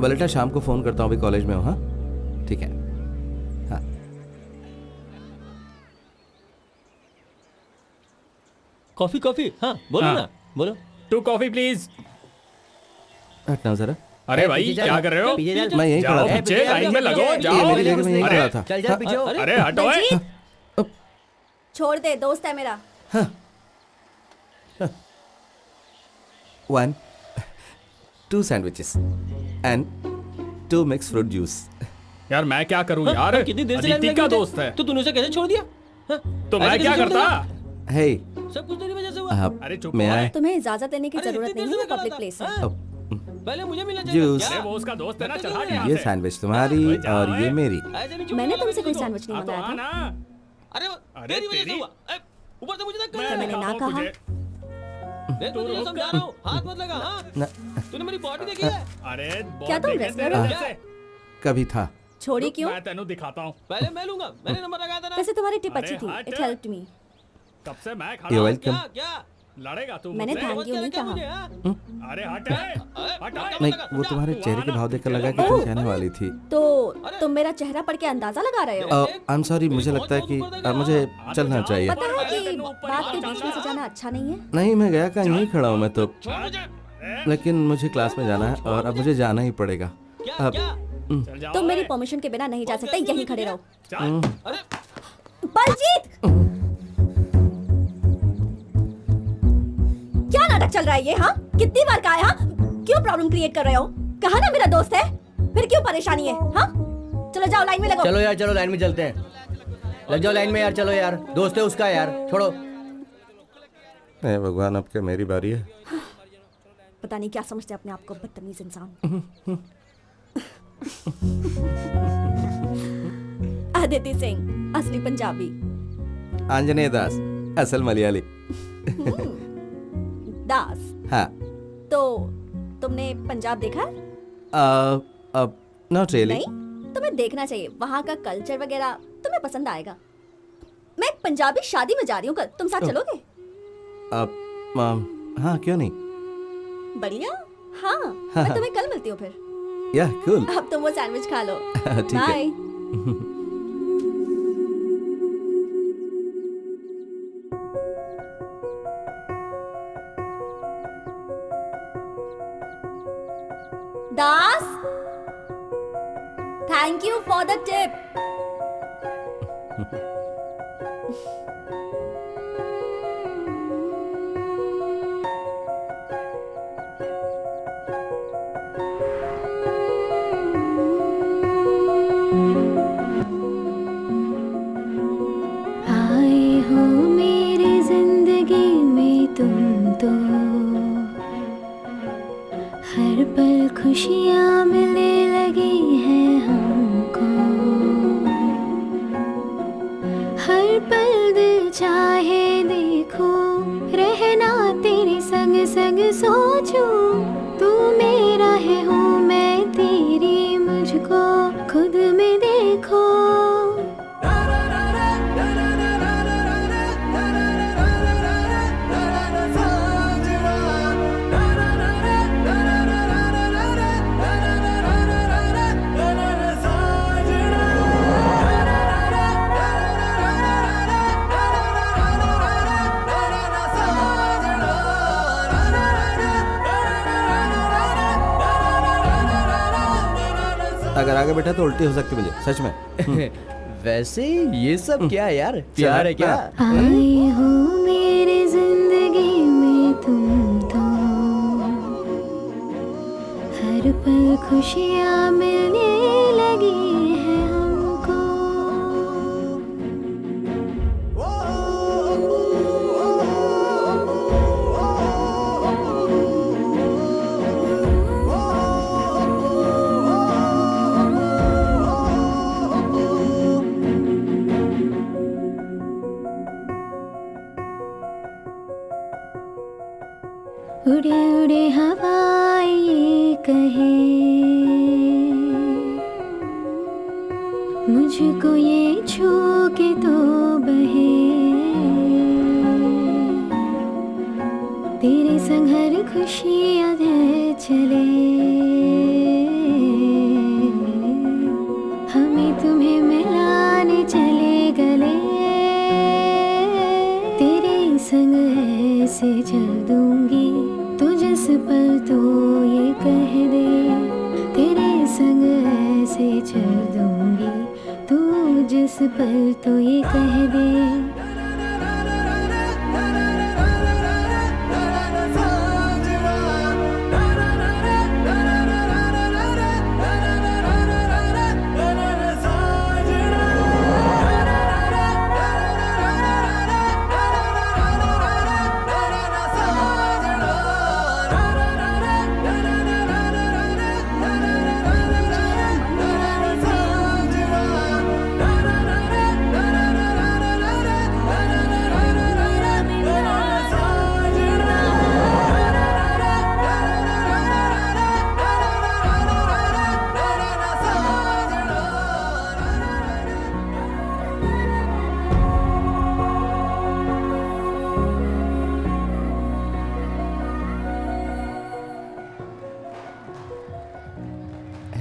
बलेटा, शाम को फ़ोन करता हूँ, अभी कॉलेज में हूँ। हाँ ठीक है। हाँ कॉफी। हाँ बोलो हाँ। ना, बोलो। 2 कॉफी प्लीज। हटना जरा। अरे भाई क्या कर रहे हो? पीछे चल। मैं यहीं खड़ा जाओ था। पीछे, लाइन में लगो, ये जाओ। मेरी जगह में यहीं अरे, खड़ा था। चल जा पीछे हो। अरे हटो है। बलजीत, छोड़ दे, दोस्त है मेरा। 1 2 sandwiches and 2 mixed fruit juice। यार मैं क्या करूं यार? हाँ, कितनी देर से लाइन अदिति में का लगे थे? दोस्त है, तो तूने उसे कैसे छोड़ दिया? हाँ? तो मैं ऐसे क्या कैसे छोड़ करता? देगा? हे, सब कुछ तेरी वजह से हुआ। आप अरे चुप मैं हो। आए। तुम्हें इजाजत देने की अरे, जरूरत इतनी नहीं देर है, से पब्लिक लगा प्लेस था। है। हाँ? पहले मुझे मिलना जूस। चाहिए। अरे वो उसका दोस्त है ना, चल हट यहाँ ये से। सैंडविच तुम्हारी और ये मेरी। ऐसे नहीं मैंने छूटेगा, तुमसे कोई तो। सैंडविच नहीं हाँ, तो मंगाया आ था। ना। अरे अरे तेरी वजह से तेरी। हुआ। ऊपर से मुझे धक्का क्या मैंने ना दिखाता हूँ कहा? तुझे। देख, मैं तुझे समझा रहा हूँ, हाथ मत लगा। हाँ? न, तूने मेरी बॉडी देखी है? अरे क्या तुम बहुत wrestler देखे हो? तेरे जैसे। कभी था। छोड़ी क्यों? मैं तेनू दिखाता हूँ। पहले मैं लूंगा, मैंने नंबर लगाया था ना। वैसे तुम्हारी टिप अच्छी अरे थी, हट। It helped me. कब से मैं खड़ा You're हूँ। welcome। क्या? लड़ेगा तू मैंने मुझसे? thank you नहीं क्या कहा। मुझे, हाँ? अरे हट हट नहीं, वो तुम्हारे चेहरे के भाव देखकर लगा कि तुम कहने वाली थी। तो तुम मेरा चेहरा पढ़ के अंदाजा लगा रहे हो? आई एम सॉरी, मुझे लगता है कि मुझे चलना चाहिए। पता है कि बात के बीच में से जाना अच्छा नहीं है। नहीं, मैं गया कहाँ, यहीं खड़ा हूँ मैं तो। छोड़ मुझे। लेकिन मुझे क्लास में जाना है और अब मुझे जाना ही पड़ेगा। क्या अब चल जाओ। तुम मेरी परमिशन के बिना नहीं जा सकते, यहीं खड़े रहो। चल। अरे बलजीत, क्या नाटक चल रहा है ये? हाँ, कितनी बार कहा है? हाँ, क्यों प्रॉब्लम क्रिएट कर रहे हो? कहा ना मेरा दोस्त है, फिर क्यों परेशानी है? हाँ, चलो जाओ, लाइन में लगो। चलो यार, चलो लाइन में चलते हैं। लग जाओ लाइन में यार, चलो यार, दोस्त है उसका यार, छोड़ो। हे भगवान, अब क्या मेरी बारी है? पता नहीं क्या समझते अपने आप को, बदतमीज इंसान। अदिति सिंह, असली पंजाबी। आंजनेय दास, असल मलयाली। दास। हाँ। तो तुमने पंजाब देखा है? अब नॉट रियली। नहीं, तुम्हें देखना चाहिए, वहाँ का कल्चर वगैरह तुम्हें पसंद आएगा। मैं एक पंजाबी शादी में जा रही हूँ कल, तुम साथ चलोगे? हाँ, क्यों नहीं? बढ़िया। हाँ, मैं तुम्हें कल मिलती हूँ फिर। या कूल। अब तुम वो सैंडविच खा लो। ठीक है। Bye. Das, thank you for the tip. आए हो मेरी जिंदगी में तुम तो, हर पल खुशियाँ मिलने लगी हैं हमको, हर पल दिल चाहे देखो, रहना तेरे संग संग सोचूं, तू मेरा है हूँ मैं तेरी, मुझको खुद में देखो। आगे बैठा तो उल्टी हो सकती मुझे, सच में। वैसे ये सब क्या है यार, प्यार है क्या? आए हो मेरी जिंदगी में तुम तो, हर पल खुशियाँ मिलने लगी है हमको। उड़े उड़े हवाएं ये कहे, मुझको ये छू के तो बहे, तेरे संग हर खुशियाँ है चले, हमें तुम्हें मिलाने चले गले, तेरे संग ऐसे चल दूंगी तू जिस पल तो ये कह दे, तेरे संग ऐसे चल दूंगी तू जिस पल तो ये कह दे।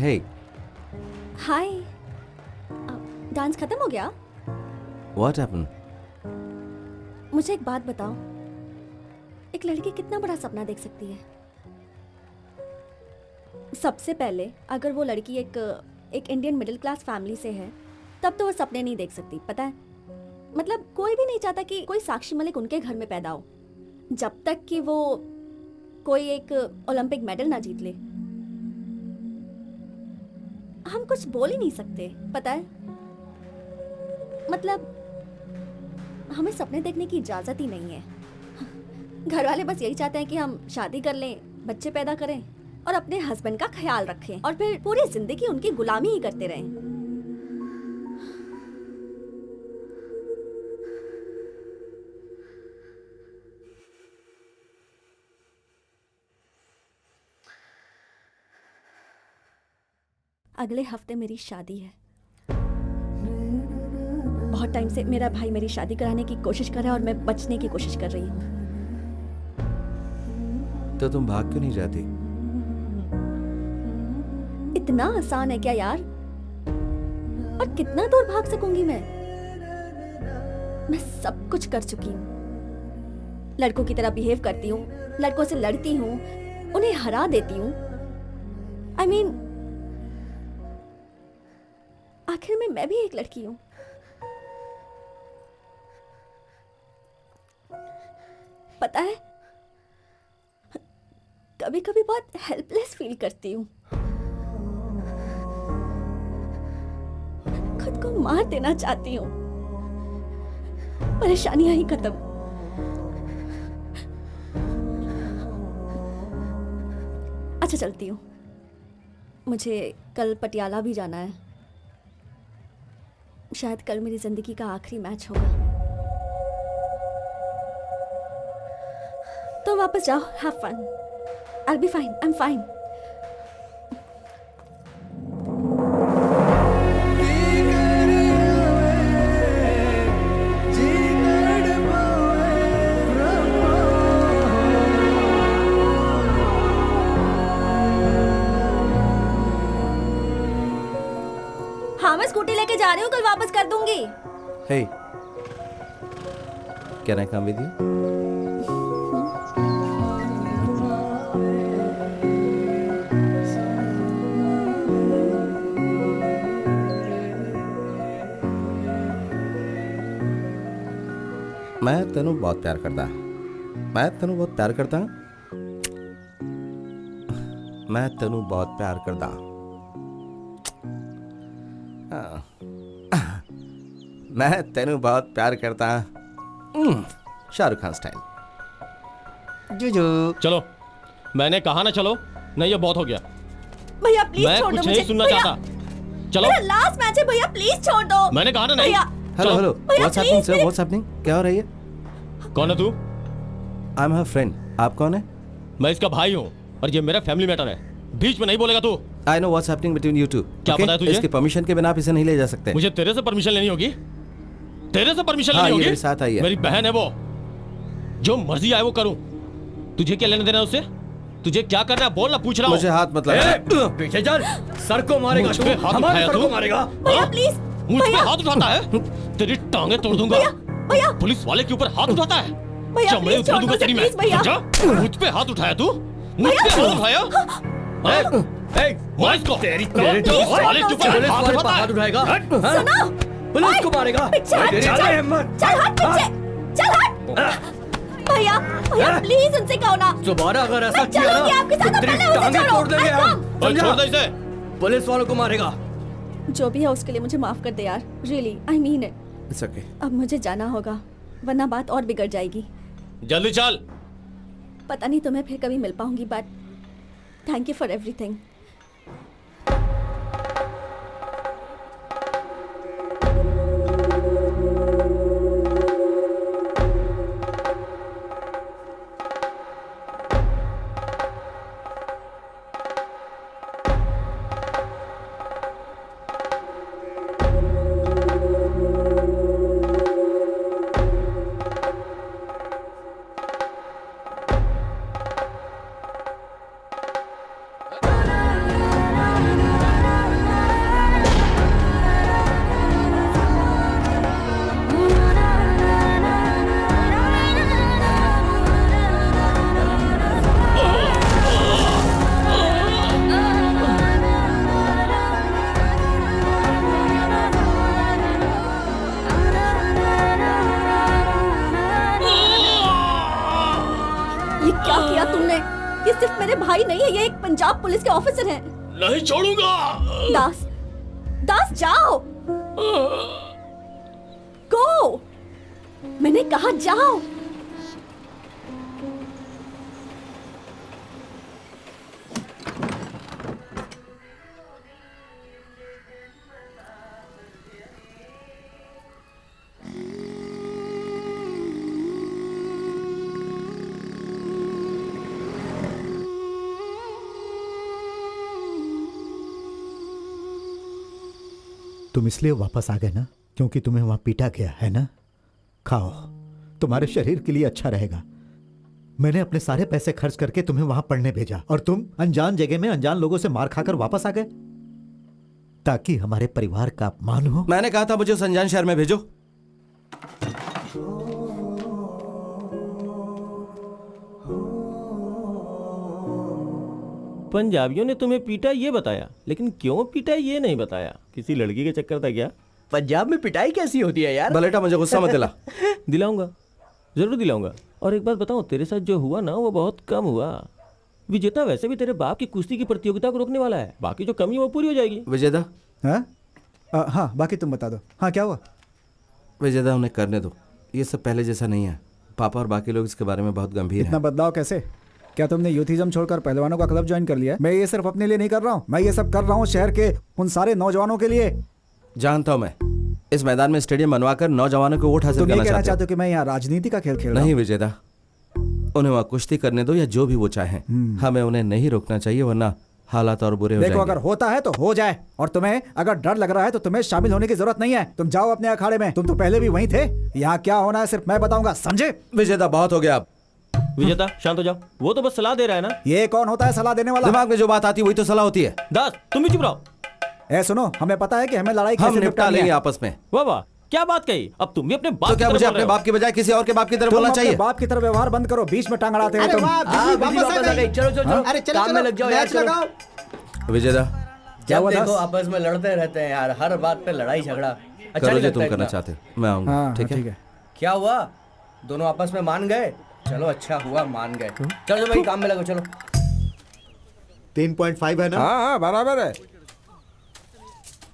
Hey, हाय, डांस खत्म हो गया? what happened? मुझे एक बात बताओ, एक लड़की कितना बड़ा सपना देख सकती है? सबसे पहले अगर वो लड़की एक इंडियन मिडिल क्लास फैमिली से है, तब तो वो सपने नहीं देख सकती, पता है? मतलब कोई भी नहीं चाहता कि कोई साक्षी मलिक उनके घर में पैदा हो, जब तक कि वो कोई एक ओलंपिक मेडल ना जीत ले। हम कुछ बोल ही नहीं सकते, पता है? मतलब हमें सपने देखने की इजाजत ही नहीं है। घर वाले बस यही चाहते हैं कि हम शादी कर लें, बच्चे पैदा करें और अपने हस्बैंड का ख्याल रखें और फिर पूरी जिंदगी उनकी गुलामी ही करते रहें। अगले हफ्ते मेरी शादी है। बहुत टाइम से मेरा भाई मेरी शादी कराने की कोशिश कर रहा है और मैं बचने की कोशिश कर रही हूँ। तो तुम भाग क्यों नहीं जाती? इतना आसान है क्या यार? और कितना दूर भाग सकूंगी मैं? मैं सब कुछ कर चुकी हूँ। लड़कों की तरह बिहेव करती हूँ, लड़कों से लड़ती हूँ, उन्हें हरा देती हूँ। I mean, आखिर में मैं भी एक लड़की हूँ। पता है, कभी कभी बहुत हेल्पलेस फील करती हूँ। खुद को मार देना चाहती हूँ। परेशानियां ही खत्म। अच्छा चलती हूँ, मुझे कल पटियाला भी जाना है। शायद कल मेरी जिंदगी का आखिरी मैच होगा। तो वापस जाओ, have fun. I'll be fine, I'm fine. हाँ, मैं स्कूटी लेके जा रही हूँ, कल वापस कर दूंगी। Hey, can I come with you? मैं तेनू बहुत प्यार करता मैं तेनू बहुत प्यार करता मैं तेनू बहुत प्यार करता मैं तेनू बहुत प्यार करता शाहरुख खान स्टाइल जुजू। चलो, मैंने कहा ना चलो, नहीं ये बहुत हो गया। भैया प्लीज मैं छोड़ दो कुछ मुझे। नहीं सुनना भैया, चाहता। चलो, मेरा लास्ट मैच है भैया, प्लीज छोड़ दो। मैंने कहा ना नहीं। भैया हेलो हेलो, भैया, what's happening please, sir, what's happening? क्या हो रही है? कौन है तू? I am her friend. आप कौन है? मैं इसका भाई हूँ और ये मेरा फैमिली मैटर है, बीच में नहीं बोलेगा तू। I know what's happening between you two. क्या पता है तुझे? इसकी परमिशन के बिना आप इसे नहीं ले जा सकते। मुझे तेरे से परमिशन लेनी होगी, तेरे से परमिशन हाँ, लेनी ये होगी। मेरे साथ आई है। मेरी बहन है वो, जो मर्जी आए वो करूं। तुझे क्या लेना देना है उससे? तुझे क्या करना है बोल ना, पूछ रहा हूं। मुझे हाथ मत लगा। पीछे चल, सर को मारेगा मुझ तू, पे हाथ हमारे उठाया सर तू? को मारेगा। भैया हाँ? प्लीज। मुझ पे भैया हाथ उठाता है, तेरी टांगे तोड़ दूंगा। भैया पुलिस वाले के ऊपर हाथ उठाता है, भैया, चमड़े please उतार छोड़ दूंगा दो, तेरी मैं। please, भैया। समझा? मुझ पे हाथ उठाया तू, मुझ पे हाथ उठाया। मार इसको। तेरी पुलिस वाले के ऊपर पुलिस हाथ वाले पर उठाता है। हाथ उठाएगा। सुनो, पुलिस को मारेगा। पीछे हट, तेरी चल, हिम्मत। चल हट पीछे, चल हट। भैया भैया प्लीज उनसे कहो ना। दोबारा अगर ऐसा मैं किया चलूंगी ना आपके साथ, तो तेरी पहले उसे टांगे छोड़ो। तोड़ देंगे I हम। come। और छोड़ दे इसे। पुलिस वालों को मारेगा। जो भी है उसके लिए मुझे माफ कर दे यार, really I mean it. It's okay. अब मुझे जाना होगा वरना बात और बिगड़ जाएगी। जल्दी चल। पता नहीं तुम्हें फिर कभी मिल पाऊंगी, but thank you for everything. ये क्या किया तुमने? ये सिर्फ मेरे भाई नहीं है, ये एक पंजाब पुलिस के ऑफिसर हैं। नहीं छोड़ूंगा। दास, दास जाओ। गो, मैंने कहा जाओ। तुम इसलिए वापस आ गए ना क्योंकि तुम्हें वहां पीटा गया है ना? खाओ, तुम्हारे शरीर के लिए अच्छा रहेगा। मैंने अपने सारे पैसे खर्च करके तुम्हें वहां पढ़ने भेजा और तुम अनजान जगह में अनजान लोगों से मार खाकर वापस आ गए ताकि हमारे परिवार का अपमान हो। मैंने कहा था मुझे उस अनजान शहर में भेजो। पंजाबियों ने तुम्हें पीटा ये बताया, लेकिन क्यों पीटा ये नहीं बताया। किसी लड़की के चक्कर था क्या? पंजाब में पिटाई कैसी होती है यार? बलेटा मुझे गुस्सा मत दिला। दिलाऊंगा, जरूर दिलाऊंगा। और एक बात बताऊं, तेरे साथ जो हुआ ना वो बहुत कम हुआ। विजेता वैसे भी तेरे बाप की कुश्ती की प्रतियोगिता को रोकने वाला है, बाकी जो कमी है वो पूरी हो जाएगी। विजेता। हाँ हाँ, बाकी तुम बता दो। हाँ क्या हुआ? विजेता उन्हें करने दो, ये सब पहले जैसा नहीं है। पापा और बाकी लोग इसके बारे में बहुत गंभीर इतना हैं। बदलाव कैसे? क्या तुमने यूथिज्म छोड़कर पहलवानों का क्लब ज्वाइन कर लिया? मैं ये सिर्फ अपने लिए नहीं कर रहा हूँ, मैं ये सब कर रहा हूँ शहर के उन सारे नौजवानों के लिए। जानता हूँ मैं, इस मैदान में स्टेडियम बनवाकर नौजवानों को वोट हासिल तुम ये करना कहना चाहते चाहते हो कि मैं यहाँ राजनीति का खेल खेल हो। रहा नहीं हूँ? विजेता, उन्हें वहाँ कुश्ती करने दो या जो भी वो चाहें, हमें उन्हें नहीं रोकना चाहिए, वरना हालात और बुरे हो देखो, जाएंगे। अगर होता है तो हो जाए, और तुम्हें अगर डर लग रहा है तो तुम्हें शामिल होने की जरूरत नहीं है। तुम जाओ अपने अखाड़े में, तुम तो पहले भी वहीं थे। यहाँ क्या होना है सिर्फ मैं बताऊंगा, समझे? विजेता बहुत हो गया अब। विजेता शांत हो जाओ, वो तो बस सलाह दे रहा है ना। ये कौन होता है सलाह देने वाला? दिमाग में जो बात आती है वही तो सलाह होती है। दास तुम भी चुप रहो। ए सुनो, हमें पता है कि हमें लड़ाई हम कैसे निपटा निपटानी लेंगे है। आपस में। वाह वाह, क्या बात कही। अब तुम भी अपने बाप तो की क्या तरफ मुझे बोल अपने रहे हो? बाप की बजाय किसी और के बाप की तरफ तुम बोलना अपने चाहिए? बाप की तरह व्यवहार बंद करो, बीच में टांग अड़ाते हो तुम। बिजली वापस आ गई। चलो चलो चलो, अरे चलो काम में चलो, लग जाओ मैच यार। लगाओ। विजेता, जब हुआ देखो दास? आपस में लड़ते रहते हैं यार, हर बात पे लड़ाई झगड़ा। अच्छा करो नहीं जो लगता तुम करना इतना। चाहते हो, मैं आऊंगा। हाँ ठीक है? क्या हुआ? दोनों आपस में मान गए। चलो अच्छा हुआ मान गए। चलो भाई काम में लगो चलो। 3.5 है ना? हाँ हाँ बराबर है।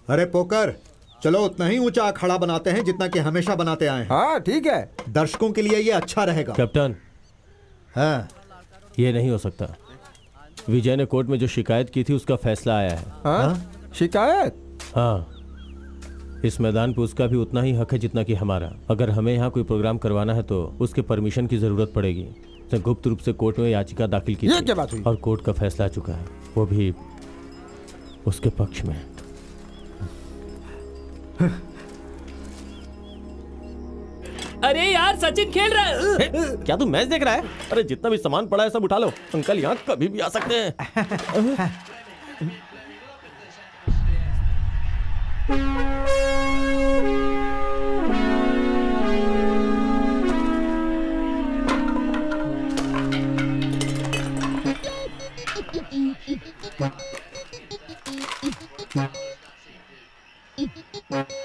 अरे पोकर, चलो उतना ही ऊंचा अखाड़ा बनाते हैं जितना कि हमेशा बनाते आए हैं। हाँ ठीक है। दर्शकों के लिए ये अच्छा रहेगा। कैप्टन, हाँ ये नहीं हो सकता। विजय ने कोर्ट में जो शिकायत की थी उसका फैसला आया है। हाँ? शिकायत? हाँ, इस मैदान पे उसका भी उतना ही हक है जितना कि हमारा। अगर हमें यहाँ कोई प्रोग्राम करवाना है तो उसके परमिशन की जरूरत पड़ेगी। उसने गुप्त रूप से कोर्ट में याचिका दाखिल की ये थी क्या बात हुई? और कोर्ट का फैसला आ चुका है, वो भी उसके पक्ष में। अरे यार सचिन खेल रहा है। क्या तू मैच देख रहा है? अरे जितना भी सामान पड़ा है सब उठा लो, अंकल यहाँ कभी भी आ सकते हैं।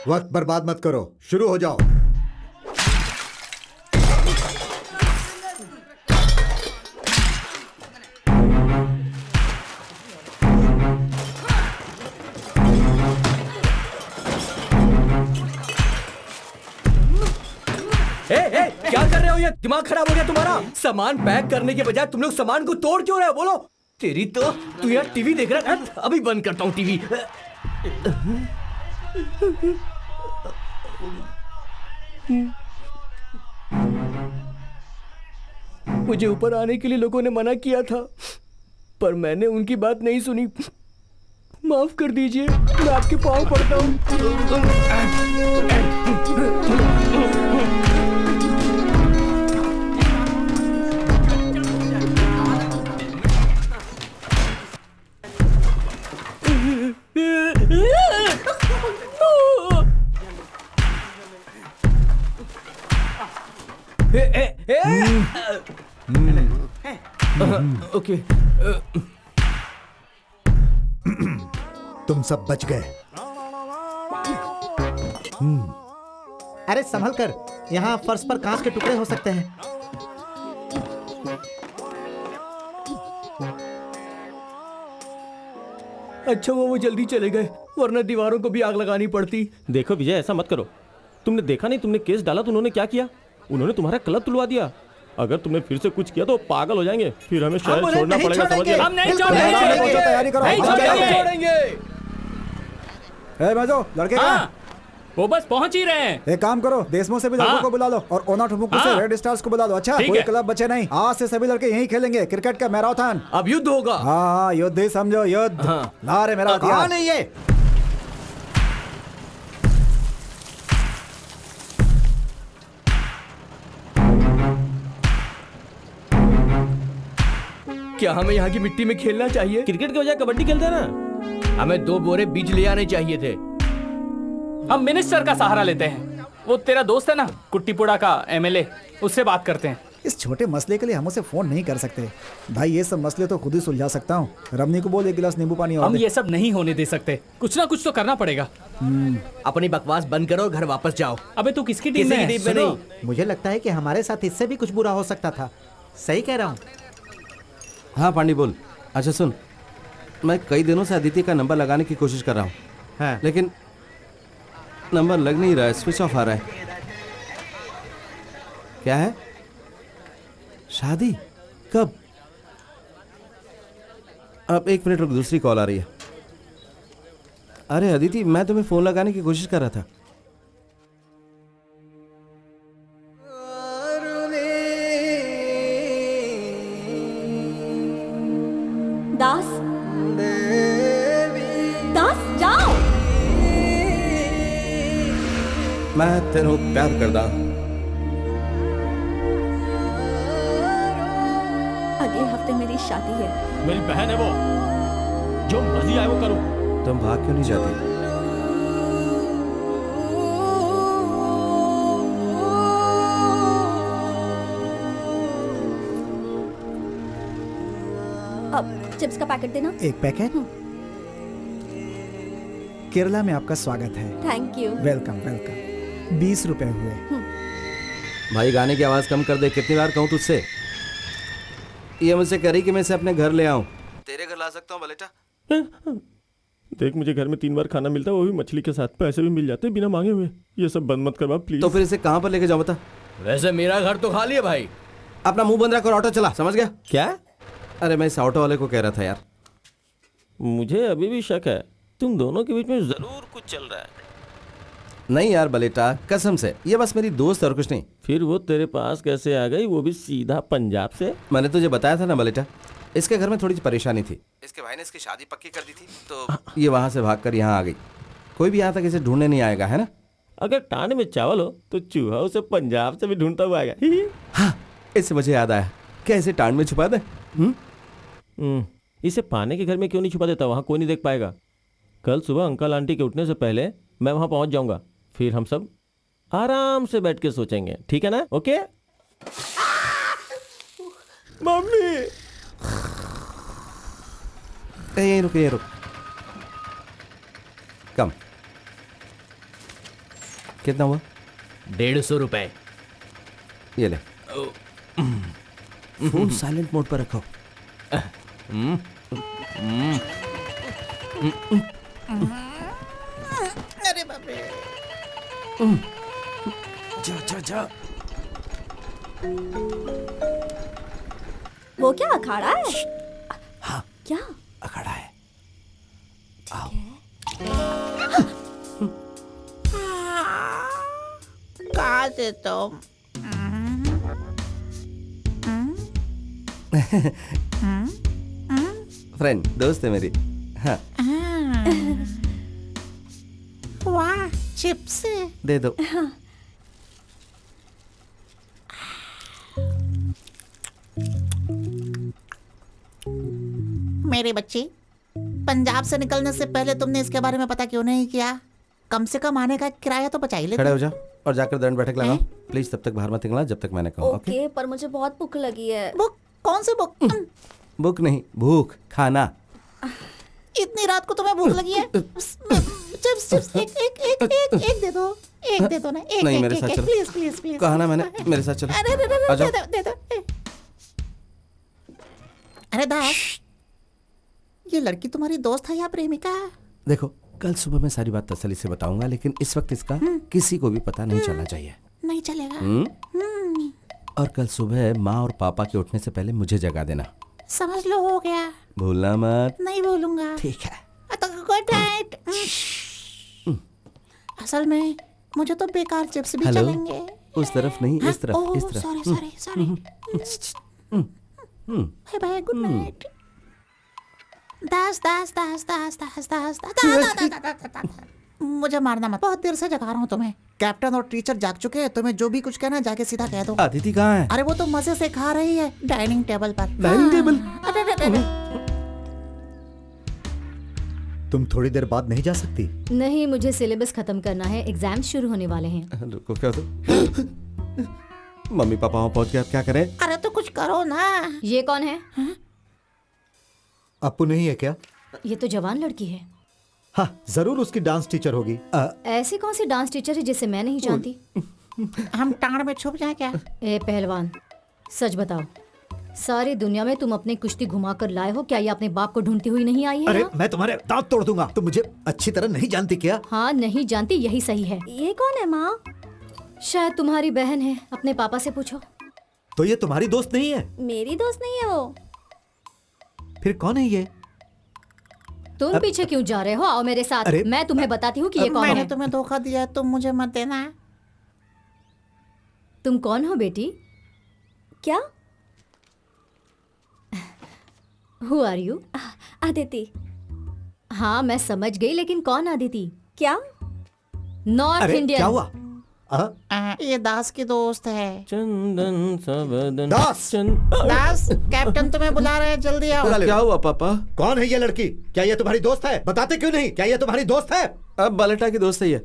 वक्त बर्बाद मत करो, शुरू हो जाओ। क्या कर रहे हो? ये दिमाग खराब हो गया तुम्हारा? सामान पैक करने के बजाय तुम लोग सामान को तोड़ क्यों रहे हो? बोलो। तेरी तो तू यार टीवी देख रहा है? अभी बंद करता हूँ टीवी। मुझे ऊपर आने के लिए लोगों ने मना किया था, पर मैंने उनकी बात नहीं सुनी। माफ कर दीजिए, मैं आपके पाँव पड़ता हूँ। ओके, तुम सब बच गए। अरे संभल कर, यहाँ फर्श पर कांच के टुकड़े हो सकते हैं। अच्छा वो जल्दी चले गए, वरना दीवारों को भी आग लगानी पड़ती। देखो विजय, ऐसा मत करो। तुमने देखा नहीं, तुमने केस डाला तो उन्होंने क्या किया? उन्होंने तुम्हारा कलर तुलवा दिया। अगर तुमने फिर से कुछ किया तो पागल हो जाएंगे, फिर हमें शहर छोड़ना पड़ेगा। समझ हम नहीं छोड़ेंगे। तैयारी करो, नहीं छोड़ेंगे। ए मजो, लड़के हाँ, वो बस पहुंच ही रहे हैं। एक काम करो, देशमो से भी लड़कों को बुला लो और ओना ठुमुकू से रेड स्टार्स को बुला लो। अच्छा, कोई क्लब बचे नहीं। आज से सभी लड़के यहीं खेलेंगे क्रिकेट का मैराथन। अब युद्ध होगा। हाँ युद्ध ही समझो, युद्ध। ला रे मेरा हथियार। नहीं ये क्या हमें यहाँ की मिट्टी में खेलना चाहिए? क्रिकेट के बजाय कबड्डी खेलते हैं ना। हमें 2 बोरे बीज ले आने चाहिए थे। हम मिनिस्टर का सहारा लेते हैं। वो तेरा दोस्त है ना, कुट्टीपुड़ा का एमएलए, उससे बात करते हैं। इस छोटे मसले के लिए हम उसे फोन नहीं कर सकते भाई। ये सब मसले तो खुद ही सुलझा सकता हूँ। रमनी को बोल 1 गिलास नींबू पानी और हम दे। ये सब नहीं होने दे सकते। कुछ ना कुछ तो करना पड़ेगा। अपनी बकवास बंद करो, घर वापस जाओ। अबे तू किसकी टीम में है? नहीं। मुझे लगता है कि हमारे साथ इससे भी कुछ बुरा हो सकता था। सही कह रहा हूँ। हाँ पांडी बोल। अच्छा सुन, मैं कई दिनों से अदिति का नंबर लगाने की कोशिश कर रहा हूँ। हाँ। लेकिन नंबर लग नहीं रहा है, स्विच ऑफ आ रहा है। क्या है? शादी कब? अब 1 मिनट रुक, दूसरी कॉल आ रही है। अरे अदिति, मैं तुम्हें फोन लगाने की कोशिश कर रहा था। दास, दास जाओ। मैं तेरे प्यार करदा। अगले हफ्ते मेरी शादी है। मेरी बहन है वो, जो मर्जी आए वो करूं। तुम भाग क्यों नहीं जाती? अब चिप्स का पैकेट देना। 1 पैकेट। केरला में आपका स्वागत है। Thank you. Welcome welcome. 20 रुपए हुए। भाई गाने की आवाज कम कर दे, कितनी बार कहूँ तुझसे। ये मुझसे करी कि मैं इसे अपने घर ले आऊं। तेरे घर ला सकता हूँ बलेटा? देख, मुझे घर में 3 बार खाना मिलता है, वो भी मछली के साथ। पैसे भी मिल जाते हैं बिना मांगे हुए। ये सब बंद मत करवा प्लीज। तो फिर इसे कहाँ पर लेके जाऊँ बता? वैसे मेरा घर तो खाली है भाई। अपना मुंह बंद रख और ऑटो चला, समझ गया? क्या? अरे मैं इस ऑटो वाले को कह रहा था यार। मुझे अभी भी शक है तुम दोनों के बीच में जरूर कुछ चल रहा है। नहीं यार बलेटा, कसम से, ये बस मेरी दोस्त और कुछ नहीं। फिर वो तेरे पास कैसे आ गई, वो भी सीधा पंजाब से? मैंने तुझे बताया था ना बलेटा, इसके घर में थोड़ी सी परेशानी थी। इसके भाई ने इसकी शादी पक्की कर दी थी, तो ये वहां से भागकर यहाँ आ गई। कोई भी यहाँ तक इसे ढूंढने नहीं आएगा, है ना? अगर टांड में चावल हो तो चूहा उसे पंजाब से भी ढूंढता हुआ आएगा। हाँ, इससे मुझे याद आया, क्या इसे टांड में छुपा दे? इसे पाने के घर में क्यों नहीं छुपा देता? वहाँ कोई नहीं देख पाएगा। कल सुबह अंकल आंटी के उठने से पहले मैं वहाँ पहुँच जाऊँगा, फिर हम सब आराम से बैठ के सोचेंगे, ठीक है ना? Okay mummy. यहीं रुक, यहीं रुक। कम। कितना हुआ? 150 रुपए। ये ले। फोन साइलेंट मोड पर रखो। अरे बाप रे। जा जा जा। वो क्या अखाड़ा है? हाँ, क्या अखाड़ा है? आओ। कहाँ से तुम? फ्रेंड, दोस्त है मेरी। हाँ। वाह, चिप्स दे दो। मेरे बच्चे, पंजाब से निकलने से पहले तुमने इसके बारे में पता क्यों नहीं किया? कम से कम आने का किराया तो बचा ही लेते। खड़े हो जा और जाकर दंड बैठक लगाओ। प्लीज तब तक बाहर मत निकलना जब तक मैंने कहा। ओके, पर मुझे बहुत भूख लगी है। बुक? कौन सी बुक? भूख नहीं, भूख, खाना। इतनी रात को तुम्हें भूख लगी है? चिप्स चिप्स एक दे दो, एक दे दो ना, एक नहीं, एक, मेरे एक, साथ एक, चलो। Please please please. कहा ना मैंने, मेरे साथ चलो। अरे आ जाओ। दे दो। अरे दास, ये लड़की तुम्हारी दोस्त है या प्रेमिका? देखो, कल सुबह मैं सारी बात तसल्ली से बताऊंगा, लेकिन इस वक्त इसका किसी को भी पता नहीं चलना चाहिए। नहीं चलेगा। और कल सुबह माँ और पापा के उठने से पहले मुझे जगा देना। समझ लो, हो गया। भूलना मत। नहीं भूलूंगा। ठीक है। Good night. असल में मुझे तो बेकार चिप्स भी हेलो? चलेंगे। उस तरफ नहीं, इस तरफ, इस तरफ। Sorry. Bye bye, good night. Das. मुझे मारना मत, बहुत देर से जगा रहा हूँ तुम्हें। कैप्टन और टीचर जाग चुके हैं, तुम्हें जो भी कुछ कहना जाके सीधा कह दो। अदिति कहाँ है? अरे वो तो मजे से खा रही है डाइनिंग टेबल पर। Dining table? तुम थोड़ी देर बाद नहीं जा सकती? नहीं, मुझे सिलेबस खत्म करना है, एग्जाम शुरू होने वाले हैं। रुको, क्या तो मम्मी पापा वहाँ पहुँच गए, अब क्या करें? अरे तो कुछ करो ना। ये कौन है? अप्पू नहीं है क्या? ये तो जवान लड़की है। हाँ, जरूर उसकी डांस टीचर होगी। ऐसी कौन सी डांस टीचर है जिसे मैं नहीं जानती? हम टांड में छुप जाए क्या? ए पहलवान, सच बताओ, सारी दुनिया में तुम अपनी कुश्ती घुमा कर लाए हो, क्या ये अपने बाप को ढूंढती हुई नहीं आई है? अरे मैं तुम्हारे दांत तोड़ दूंगा। तुम मुझे अच्छी तरह नहीं जानती क्या? हाँ, नहीं जानती, यही सही है। ये कौन है माँ? शायद तुम्हारी बहन है, अपने पापा से पूछो। तो ये तुम्हारी दोस्त नहीं है? मेरी दोस्त नहीं है वो। फिर कौन है ये? तुम पीछे क्यों जा रहे हो? आओ मेरे साथ, मैं तुम्हें बताती हूँ कि ये कौन मैंने है। तुम्हें धोखा दिया, तुम मुझे मत देना। तुम कौन हो बेटी? क्या? Who are you? अदिति। हाँ, मैं समझ गई, लेकिन कौन अदिति? क्या? North Indian. क्या हुआ? ये दास की दोस्त है। चंदन सबदन। दास, कैप्टन तुम्हें बुला रहे हैं, जल्दी आओ। क्या हुआ पापा? कौन है ये लड़की? क्या ये तुम्हारी दोस्त है? बताते क्यों नहीं? क्या ये तुम्हारी दोस्त है? अब बलेटा की दोस्त है ये।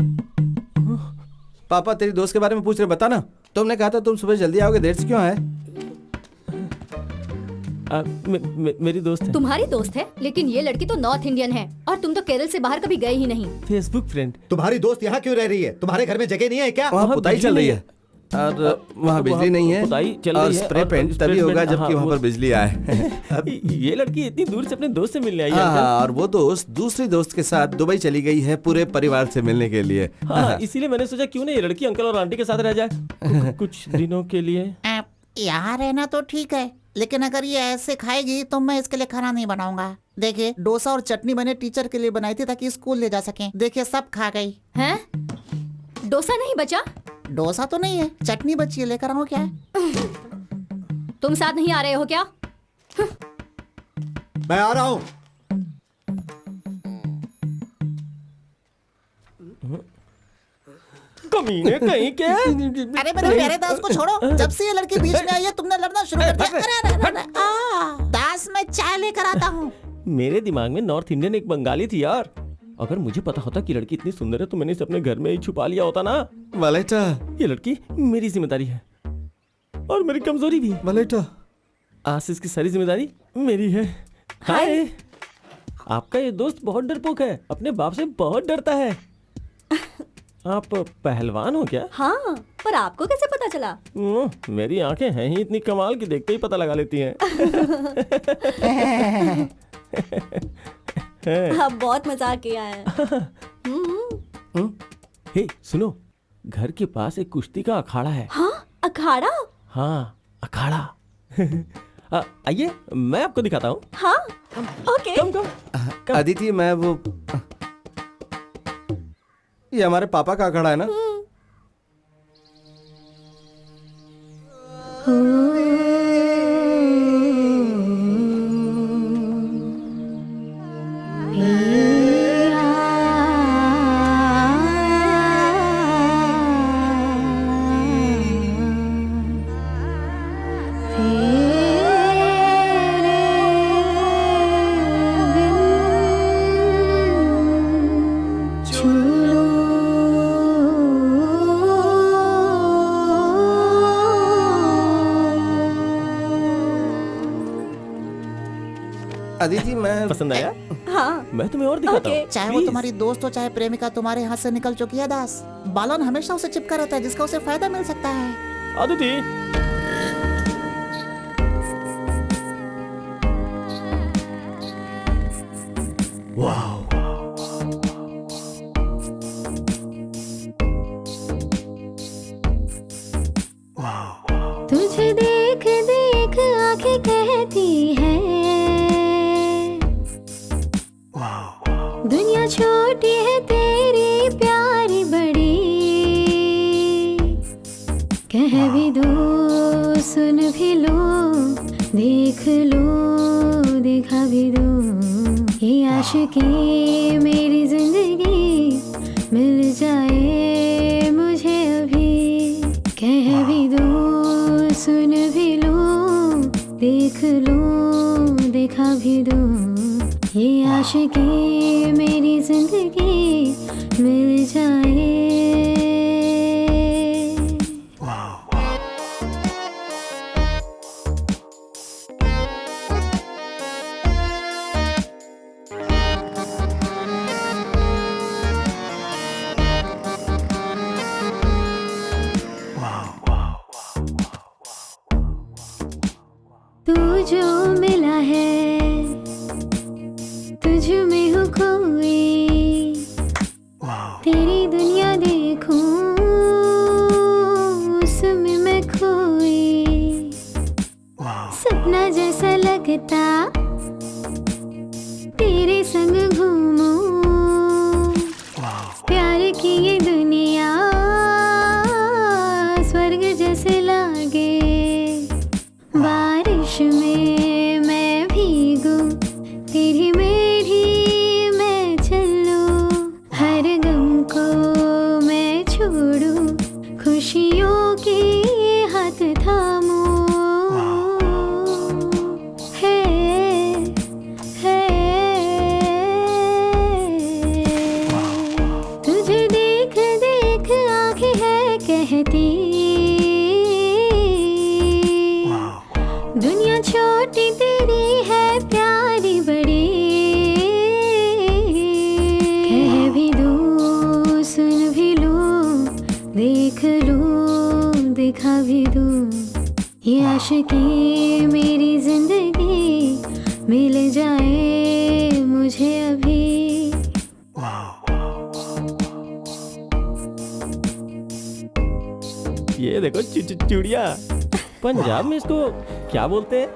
पापा तेरी दोस्त के बारे में पूछ रहे, बता ना। तुमने कहा था तुम सुबह जल्दी आओगे, देर से क्यों आए? मेरी दोस्त है। तुम्हारी दोस्त है? लेकिन ये लड़की तो नॉर्थ इंडियन है और तुम तो केरल से बाहर कभी गए ही नहीं। Facebook friend. तुम्हारी दोस्त यहाँ क्यों रह रही है? तुम्हारे घर में जगह नहीं है क्या? वहाँ पुताई चल रही है। और वहाँ बिजली नहीं है पुताई चल और रही है स्प्रे और पेंट स्प्रे तभी होगा पेंट, जबकि हाँ, वहाँ वो- पर बिजली आए। ये लड़की इतनी दूर से अपने दोस्त से मिलने आई है हाँ, अंकल। और वो दोस्त दूसरी दोस्त के साथ दुबई चली गई है पूरे परिवार से मिलने के लिए। हाँ, इसीलिए मैंने सोचा क्यों नहीं ये लड़की अंकल और आंटी के साथ रह जाए कुछ दिनों के लिए। यहाँ रहना तो ठीक है, लेकिन अगर ये ऐसे खाएगी तो मैं इसके लिए खाना नहीं बनाऊंगा। देखिए डोसा और चटनी मैंने टीचर के लिए बनाई थी ताकि स्कूल ले जा सकें। देखिए सब खा गई। हैं? डोसा नहीं बचा? डोसा तो नहीं है, चटनी बची है, लेकर आऊं क्या? तुम साथ नहीं आ रहे हो क्या? मैं आ रहा हूँ। कमीने कहीं के। अरे मेरे प्यारे दास को छोड़ो, जब से ये लड़की बीच में आई है तुमने लड़ना शुरू कर दिया। अरे अरे अरे दास मैं चाय लेकर आता हूँ। मेरे दिमाग में नॉर्थ इंडियन एक बंगाली थी यार। अगर मुझे पता होता कि लड़की इतनी सुंदर है तो मैंने इसे अपने घर में ही छुपा लिया होता ना। वालेटा, ये लड़की मेरी जिम्मेदारी है और मेरी कमजोरी भी। वालेटा, आज से इसकी सारी जिम्मेदारी मेरी है। हाय, आपका ये दोस्त बहुत डरपोक है, अपने बाप से बहुत डरता है। आप पहलवान हो क्या? हाँ, पर आपको कैसे पता चला? मेरी आंखें हैं ही इतनी कमाल कि देखते ही पता लगा लेती हैं। आप बहुत मजाक किया है। हे सुनो, घर के पास एक कुश्ती का अखाड़ा है। हाँ, अखाड़ा? हाँ, अखाड़ा। आइए मैं आपको दिखाता हूँ। हाँ, ओके। कम। अदिति, मैं वो ये हमारे पापा का अखाड़ा है ना? अदिति, मैं पसंद आया? हाँ, मैं तुम्हें और दिखाता हूँ। चाहे वो तुम्हारी दोस्त हो चाहे प्रेमिका तुम्हारे हाथ से निकल चुकी है दास, बालन हमेशा उसे चिपका रहता है जिसका उसे फायदा मिल सकता है। अदिति, वाह, तुझे देख देख आंखें कहती है दुनिया छोटी है तेरी प्यारी बड़ी। कह भी दो सुन भी लो देख लो दिखा भी दो, ये आशिकी मेरी जिंदगी मिल जाए मुझे अभी। कह भी दो सुन भी लो देख लो दिखा भी दो, ये आशिकी मेरी जिंदगी मिल जाए। तू जो मिला है तुझ में हूँ खोई, तेरी दुनिया देखूं उसमें मैं खोई। सपना जैसा लगता तेरे संग घूमूं, प्यार की ये दुनिया स्वर्ग जैसे लागे। बारिश में मैं भीगूं तेरी मेरी मैं चलूं, हर गम को मैं छोड़ूं खुशियों के हाथ थामूं। है तुझे देख देख आंखें है कहती दुनिया छोटी तेरी है प्यारी बड़ी। कह भी दो सुन भी लो देख लो दिखा भी दूं ये आशिकी मेरी जिंदगी मिल जाए मुझे अभी। ये देखो चुड़िया, पंजाब में इसको क्या बोलते हैं?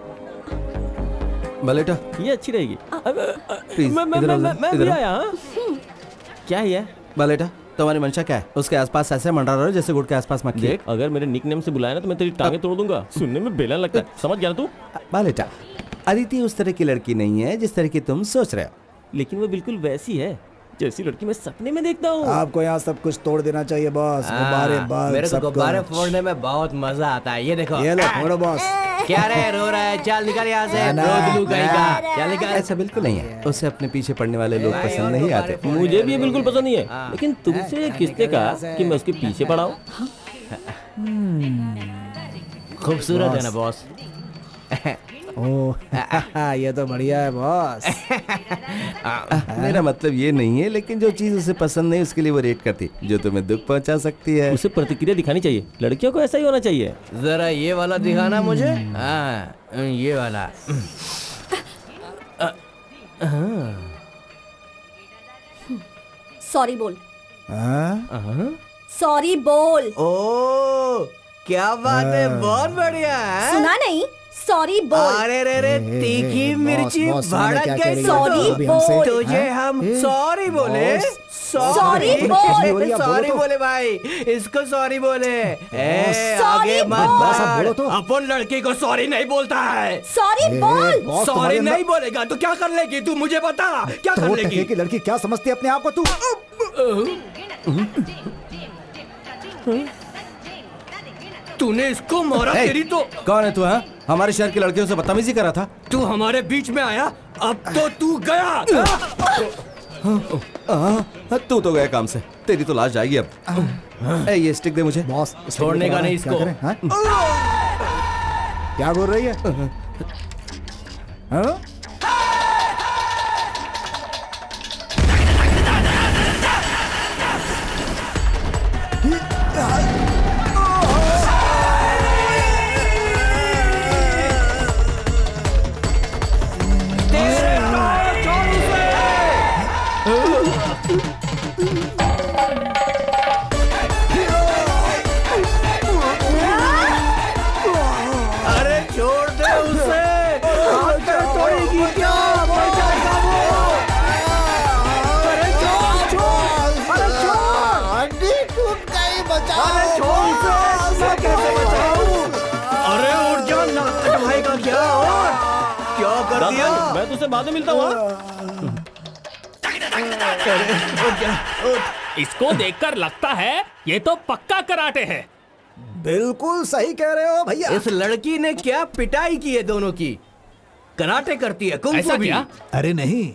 बलेटा, ये अच्छी रहेगी। प्लीज मैं भी आया। क्या है बलेटा? तुम्हारी मंशा क्या है? उसके आसपास ऐसे मंडरा रहे हो जैसे गुड़ के आसपास मक्खी। देख, अगर मेरे निकनेम से बुलाया ना तो मैं तेरी टांगे तोड़ दूंगा। सुनने में बेलन लगता है, समझ गया ना तू? बलेटा, अदिति उस तरह की लड़की नहीं है जिस तरह की तुम सोच रहे हो। लेकिन वो बिल्कुल वैसी है जैसी लड़की मैं सपने में देखता हूँ। आपको यहाँ सब कुछ तोड़ देना चाहिए बॉस। गुब्बारे बल्ब मेरे को सब गुब्बारे कुछ। फोड़ने में बहुत मजा आता है। ये देखो, ये लो फोड़ो बॉस। क्या रे रो रहा है? चल निकल यहाँ से, रोज लू कहीं का। चल निकल। ऐसा बिल्कुल नहीं है, उसे अपने पीछे पड़ने वाले लोग पसंद नहीं आते। मुझे भी ये बिल्कुल पसंद नहीं है, लेकिन तुमसे किसने कहा कि मैं उसके पीछे पड़ा हूँ? खूबसूरत है ना बॉस? ओह ये तो बढ़िया है बॉस। मेरा मतलब ये नहीं है, लेकिन जो चीज उसे पसंद नहीं उसके लिए वो रेट करती, जो तुम्हें दुख पहुंचा सकती है। उसे प्रतिक्रिया दिखानी चाहिए। लड़कियों को ऐसा ही होना चाहिए। जरा ये वाला दिखाना मुझे। हाँ, ये वाला। सॉरी बोल। हाँ? सॉरी बोल। ओ क्या बात है, बहुत बढ़िया है। सुना नहीं? सॉरी बोल। अरे रे रे, तीखी मिर्ची भड़क गई। सॉरी बोल। तुझे हम सॉरी बोले। सॉरी बोल। सॉरी बोले भाई, इसको सॉरी बोले। आगे मत बोलो तो। अपन लड़की को सॉरी नहीं बोलता है। सॉरी बोल। सॉरी नहीं बोलेगा तो क्या कर लेगी तू? मुझे बता, क्या कर लेगी? की लड़की क्या समझती है अपने आप को तू? तूने इसको मारा। तेरी तो कौन है तू? हाँ, हमारे शहर की लड़कियों से बदतमीजी करा था। तू हमारे बीच में आया, अब तो तू गया। तू तो गया काम से, तेरी तो लाश जाएगी अब। ये स्टिक दे मुझे। बॉस छोड़ने का नहीं इसको। क्या बोल रही है? हाँ? अरे छोड़ दे उसे। तोड़ेगी क्या? मर जाएगा वो। अरे छोड़ छोड़। अरे छोड़। हड्डी टूट गई, बचाओ। अरे छोड़ उसे। मैं कैसे बचाऊं? अरे उठ जा, नाक कटवाएगा क्या? और क्या कर दिया? मैं तुझसे बाद में मिलता हूँ। इसको देखकर लगता है ये तो पक्का कराटे है। बिल्कुल सही कह रहे हो भैया। इस लड़की ने क्या पिटाई की है दोनों की। कराटे करती है, कुंफू भी। अरे नहीं,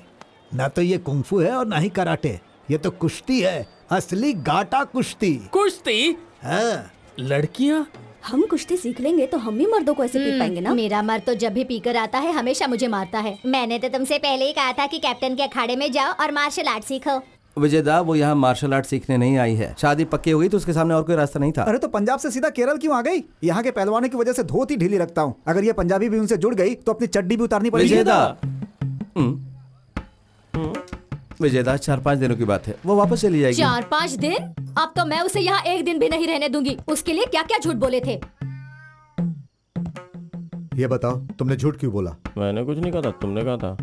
ना तो ये कुंफू है और ना ही कराटे। ये तो कुश्ती है, असली गाटा कुश्ती। कुश्ती? हाँ। लड़कियां? हम कुश्ती सीख लेंगे तो हम भी मर्दों को ऐसे पीट पाएंगे ना। मेरा मर्द तो जब भी पीकर आता है हमेशा मुझे मारता है। मैंने तो तुमसे पहले ही कहा था कि कैप्टन के अखाड़े में जाओ और मार्शल आर्ट सीखो। विजयदा, वो यहाँ मार्शल आर्ट सीखने नहीं आई है। शादी पक्की हो गई तो उसके सामने और कोई रास्ता नहीं था। अरे तो पंजाब से सीधा केरल क्यों आ गई? यहाँ के पहलवानों की वजह से धोती ढीली रखता हूँ। अगर ये पंजाबी भी उनसे जुड़ गई तो अपनी चड्डी भी उतारनी पड़ेगी। विजयदा, विजयदा 4-5 दिनों की बात है, वो वापस चली जाएगी। 4-5 दिन? अब तो मैं उसे यहाँ एक दिन भी नहीं रहने दूंगी। उसके लिए क्या क्या झूठ बोले थे? ये बताओ, तुमने झूठ क्यों बोला? मैंने कुछ नहीं कहा था, तुमने कहा था।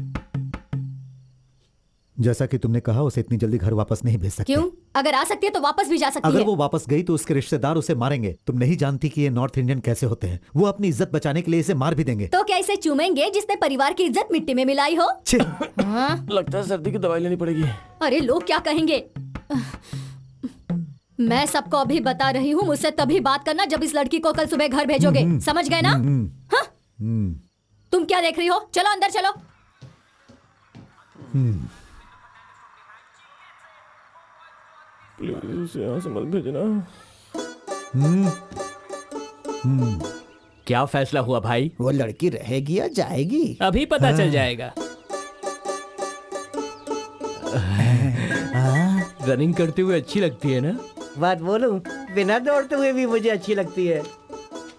जैसा कि तुमने कहा, उसे इतनी जल्दी घर वापस नहीं भेज सकते। क्यों? अगर आ सकती है तो वापस भी जा सकती अगर है। वो वापस गई तो उसके रिश्तेदार उसे मारेंगे। तुम नहीं जानती कि ये नॉर्थ इंडियन कैसे होते हैं। वो अपनी इज्जत बचाने के लिए इसे मार भी देंगे। तो क्या इसे चूमेंगे जिसने परिवार की इज्जत मिट्टी में मिलाई हो? हाँ? लगता है सर्दी की दवाई लेनी पड़ेगी। अरे लोग क्या कहेंगे? मैं सबको अभी बता रही हूँ, मुझसे तभी बात करना जब इस लड़की को कल सुबह घर भेजोगे। समझ गए ना? हाँ? तुम क्या देख रही हो? चलो अंदर चलो। प्लीज यहाँ से मत भेजना। क्या फैसला हुआ भाई? वो लड़की रहेगी या जाएगी? अभी पता चल जाएगा। रनिंग करते हुए अच्छी लगती है ना? बात बोलूं, बिना दौड़ते हुए भी मुझे अच्छी लगती है।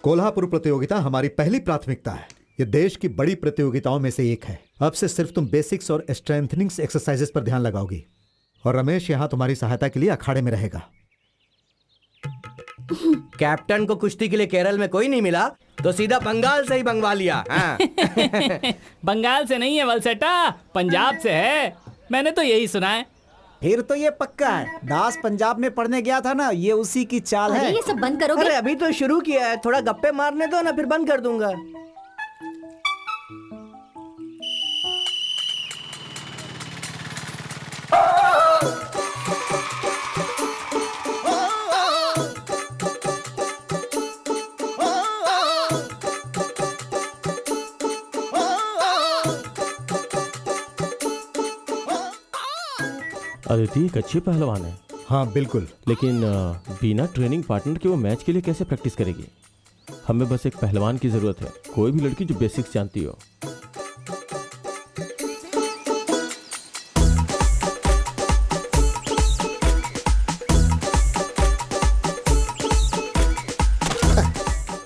कोल्हापुर प्रतियोगिता हमारी पहली प्राथमिकता है। ये देश की बड़ी प्रतियोगिताओं में से एक है। अब से सिर्फ तुम बेसिक्स और स्ट्रेंथनिंग एक्सरसाइजेस पर ध्यान लगाओगी और रमेश यहाँ तुम्हारी सहायता के लिए अखाड़े में रहेगा। कैप्टन को कुश्ती के लिए केरल में कोई नहीं मिला तो सीधा बंगाल से ही मंगवा लिया। हाँ। बंगाल से नहीं है वलसेटा, पंजाब से है। मैंने तो यही सुना है। फिर तो ये पक्का है, दास पंजाब में पढ़ने गया था ना, ये उसी की चाल अरे है। ये सब बंद करोगे? अरे अभी तो शुरू किया है, थोड़ा गप्पे मारने दो ना, फिर बंद कर दूंगा। अदिति एक अच्छी पहलवान है। हाँ बिल्कुल, लेकिन बिना ट्रेनिंग पार्टनर के वो मैच के लिए कैसे प्रैक्टिस करेगी? हमें बस एक पहलवान की जरूरत है, कोई भी लड़की जो बेसिक्स जानती हो।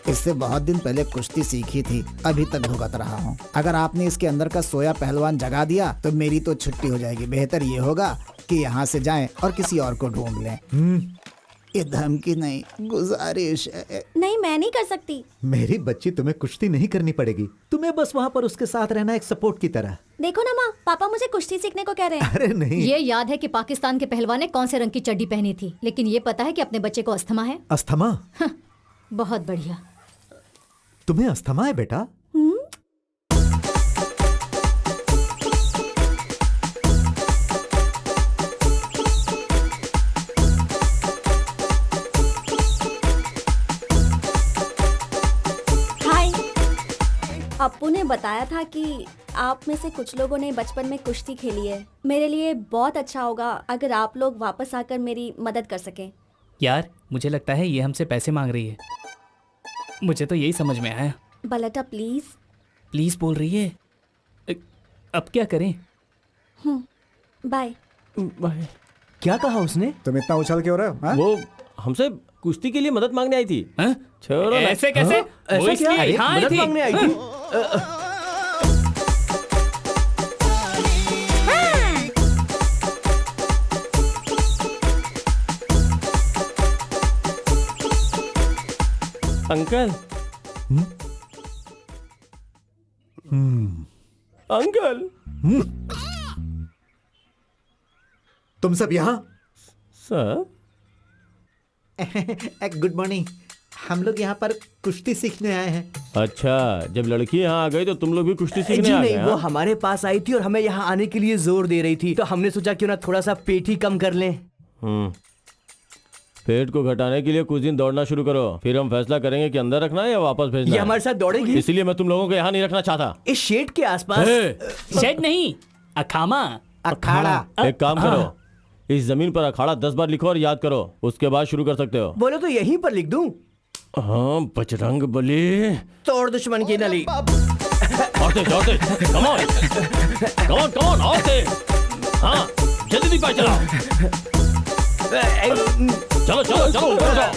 इससे बहुत दिन पहले कुश्ती सीखी थी, अभी तक भुगत रहा हूँ। अगर आपने इसके अंदर का सोया पहलवान जगा दिया तो मेरी तो छुट्टी हो जाएगी। बेहतर ये होगा कि यहाँ से जाएं और किसी और को ढूंढ लें। ये धमकी नहीं, गुजारिश है। नहीं, मैं नहीं कर सकती। मेरी बच्ची, तुम्हें कुश्ती नहीं करनी पड़ेगी, तुम्हें बस वहाँ पर उसके साथ रहना, एक सपोर्ट की तरह। देखो ना माँ, पापा मुझे कुश्ती सीखने को कह रहे हैं। अरे नहीं, ये याद है कि पाकिस्तान के पहलवान ने कौन से रंग की चड्डी पहनी थी, लेकिन ये पता है कि अपने बच्चे को अस्थमा है। अस्थमा? बहुत बढ़िया। तुम्हें अस्थमा है बेटा? हाय। अप्पू ने बताया था कि आप में से कुछ लोगों ने बचपन में कुश्ती खेली है। मेरे लिए बहुत अच्छा होगा अगर आप लोग वापस आकर मेरी मदद कर सकें। यार मुझे लगता है ये हमसे पैसे मांग रही है। मुझे तो यही समझ में आया। बलटा प्लीज। प्लीज बोल रही है। अब क्या करें? बाय। बाय। क्या कहा उसने? तुम इतना उछल क्यों रहे हो? हाँ? वो हमसे कुश्ती के लिए मदद मांगने आई थी। छोड़ो ना। ऐसे कैसे? वो ऐसा क्या? इसलिए यहाँ आई मदद थी। मांगने आई थी? अंकल। अंकल। तुम सब यहाँ? Sir good morning. हम लोग यहाँ पर कुश्ती सीखने आए हैं। अच्छा, जब लड़की यहाँ आ गई तो तुम लोग भी कुश्ती सीखने जी आ गए? नहीं, वो हमारे पास आई थी और हमें यहाँ आने के लिए जोर दे रही थी, तो हमने सोचा क्यों ना थोड़ा सा पेट ही कम कर लें। पेट को घटाने के लिए कुछ दिन दौड़ना शुरू करो, फिर हम फैसला करेंगे कि अंदर रखना है या वापस भेजना ये है। हमारे साथ दौड़ेगी? इसलिए मैं तुम लोगों को यहाँ नहीं रखना चाहता। इस शेड के आसपास। शेड नहीं, अखामा। अखाड़ा। एक काम करो, इस जमीन पर अखाड़ा 10 बार लिखो और याद करो, उसके बाद शुरू कर सकते हो। बोलो तो यहीं पर लिख दूं? हाँ, बजरंग बली। तोड़ दुश्मन की नली। और कम ऑन और तेज। हाँ, जल्दी दी पाई चलाओ। चलो ऊपर जाओ।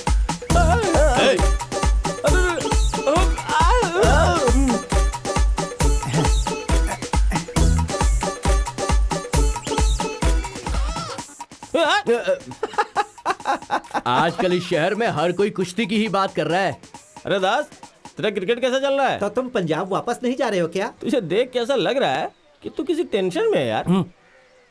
आजकल इस शहर में हर कोई कुश्ती की ही बात कर रहा है। अरे दास, तेरा क्रिकेट कैसा चल रहा है? तो तुम पंजाब वापस नहीं जा रहे हो क्या? तुझे देख कैसा लग रहा है कि तू किसी टेंशन में है यार।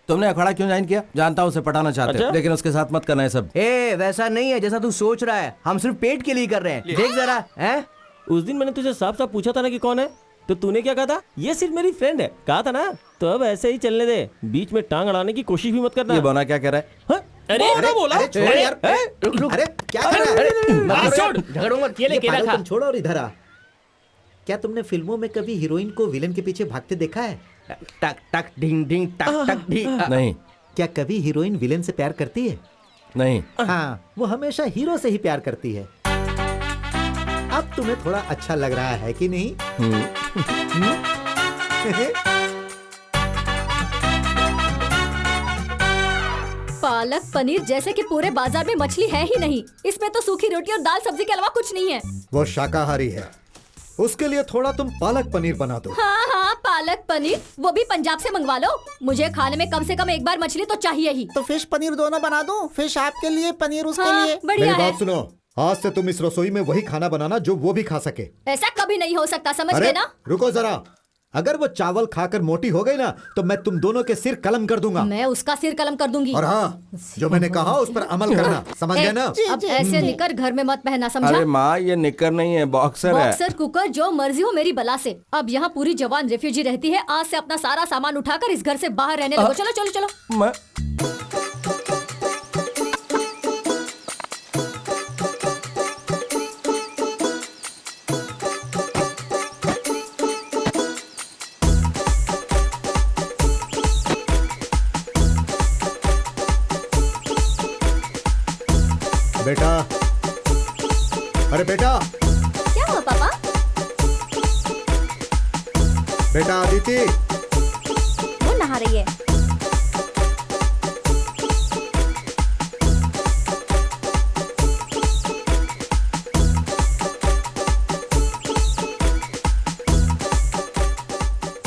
तुमने अखाड़ा क्यों ज्वाइन किया? जानता हूँ उसे पटाना चाहते हो, अच्छा? लेकिन उसके साथ मत करना है सब। वैसा नहीं है जैसा तू सोच रहा है, हम सिर्फ पेट के लिए कर रहे हैं। देख जरा। हैं? उस दिन मैंने तुझे साफ साफ पूछा था ना कि कौन है, तो तूने क्या कहा था? ये सिर्फ मेरी फ्रेंड है, कहा था ना। तो अब ऐसे ही चलने दे, बीच में टांग अड़ाने की कोशिश भी मत करना। ये बोना क्या कह रहा है? अरे बोला। अरे छोड़ यार। रुक। अरे क्या कर रहा है? छोड़, झगड़ो मत। ये ले केला खा। पागलपन छोड़ो और इधर आ। क्या तुमने फिल्मों में कभी हीरोइन को विलेन के पीछे भागते देखा है? टक टक ढिंग ढिंग टक टक ढिंग। नहीं। क्या कभी हीरोइन विलेन से प्यार करती है? नहीं। हाँ, वो हमेशा हीरो से ही प्यार करती है। अब तुम्हें थोड़ा अच्छा लग रहा है कि नहीं? पालक पनीर जैसे कि पूरे बाजार में मछली है ही नहीं। इसमें तो सूखी रोटी और दाल सब्जी के अलावा कुछ नहीं है। वो शाकाहारी है, उसके लिए थोड़ा तुम पालक पनीर बना दो। हाँ हाँ, पालक पनीर, वो भी पंजाब से मंगवा लो। मुझे खाने में कम से कम एक बार मछली तो चाहिए ही। तो फिश पनीर दोनों बना दूं? फिश आपके लिए, पनीर उसके हाँ, लिए। बढ़िया मेरी है। बात सुनो, आज से तुम इस रसोई में वही खाना बनाना जो वो भी खा सके। ऐसा कभी नहीं हो सकता, समझ अरे गए ना? रुको जरा, अगर वो चावल खाकर मोटी हो गई ना तो मैं तुम दोनों के सिर कलम कर दूंगा। मैं उसका सिर कलम कर दूंगी। और हाँ, जो मैंने कहा उस पर अमल करना, समझ गए ना? अब ऐसे निकर घर में मत पहनना, समझा? अरे माँ, ये निकर नहीं है, बॉक्सर है। बॉक्सर कुकर जो मर्जी हो मेरी बला से। अब यहाँ पूरी जवान रेफ्यूजी रहती है। आज से अपना सारा सामान उठाकर इस घर से बाहर रहने लगो। चलो चलो चलो। मैं बेटा, अरे बेटा, क्या हुआ पापा? बेटा अदिति, वो नहा रही है।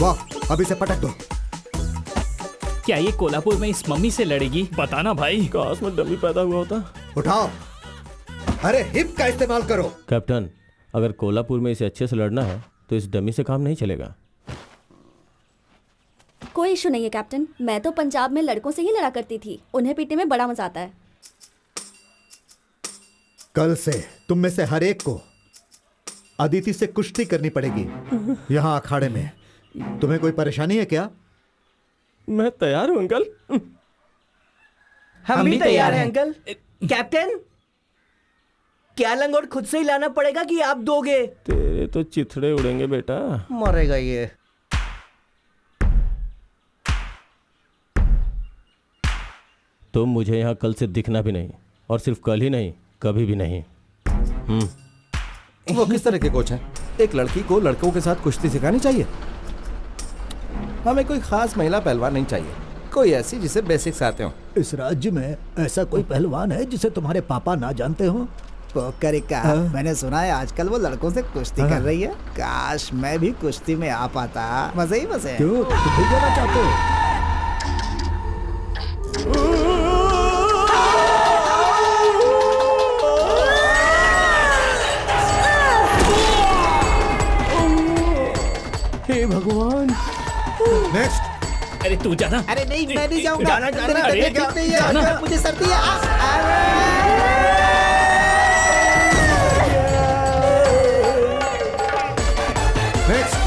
वाह, अभी से पटक दो। क्या ये कोल्हापुर में इस मम्मी से लड़ेगी? बताना भाई। काश में डमी पैदा हुआ होता। उठाओ, अरे हिप का इस्तेमाल करो। कैप्टन, अगर कोल्हापुर में इसे अच्छे से लड़ना है तो इस डमी से काम नहीं चलेगा। कोई इशू नहीं है कैप्टन, मैं तो पंजाब में लड़कों से ही लड़ा करती थी। उन्हें पीटने में बड़ा मजा आता है। कल से तुम में से हर एक को अदिति से कुश्ती करनी पड़ेगी यहाँ अखाड़े में। तुम्हें कोई परेशानी है क्या? मैं तैयार हूँ अंकल। हम भी तैयार हैं अंकल। कैप्टन, क्या लंगोट खुद से ही लाना पड़ेगा कि आप दोगे? तेरे तो चिथड़े उड़ेंगे बेटा। मरेगा ये। तुम मुझे यहाँ कल से दिखना भी नहीं, और सिर्फ कल ही नहीं, कभी भी नहीं। वो किस तरह के कोच हैं? एक लड़की को लड़कों के साथ कुश्ती सिखानी चाहिए। हमें कोई खास महिला पहलवान नहीं चाहिए, कोई ऐसी जिसे बेसिक्स आते हो। इस राज्य में ऐसा कोई पहलवान है जिसे तुम्हारे पापा ना जानते हो? पोकरिका, मैंने सुना है आजकल वो लड़कों से कुश्ती कर रही है। काश मैं भी कुश्ती में आ पाता, मजे ही मजे। क्यों, तुम भी जाना चाहते हो? हे भगवान। नेक्स्ट। अरे तू जाना। अरे नहीं, मैं नहीं जाऊंगा। जाना, जाना, मेरी तबीयत ठीक नहीं है, मुझे सर्दी है। नेक्स्ट।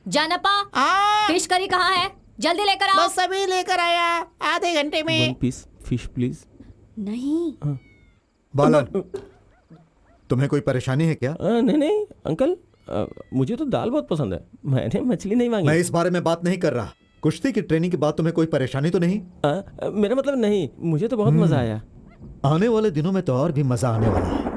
जानपा, हाँ, फिश करी कहाँ है? जल्दी लेकर आओ। बस अभी लेकर आया, आधे घंटे में। 1 पीस फिश प्लीज। नहीं। बालन, तुम्हें कोई परेशानी है क्या? नहीं नहीं अंकल, मुझे तो दाल बहुत पसंद है, मैंने मछली नहीं मांगी। मैं इस बारे में बात नहीं कर रहा। कुश्ती की ट्रेनिंग के बाद तुम्हें कोई परेशानी तो नहीं? मेरा मतलब नहीं, मुझे तो बहुत मजा आया। आने वाले दिनों में तो और भी मजा आने वाला है।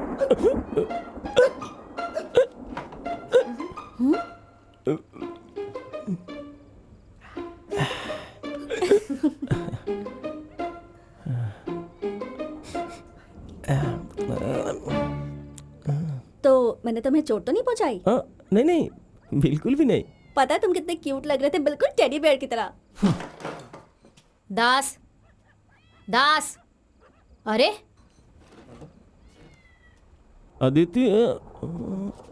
तो मैंने तुम्हें चोट तो नहीं पहुंचाई? नहीं नहीं, बिल्कुल भी नहीं। पता है तुम कितने क्यूट लग रहे थे, बिल्कुल टेडी बेयर की तरह। दास, दास, अरे अदिति,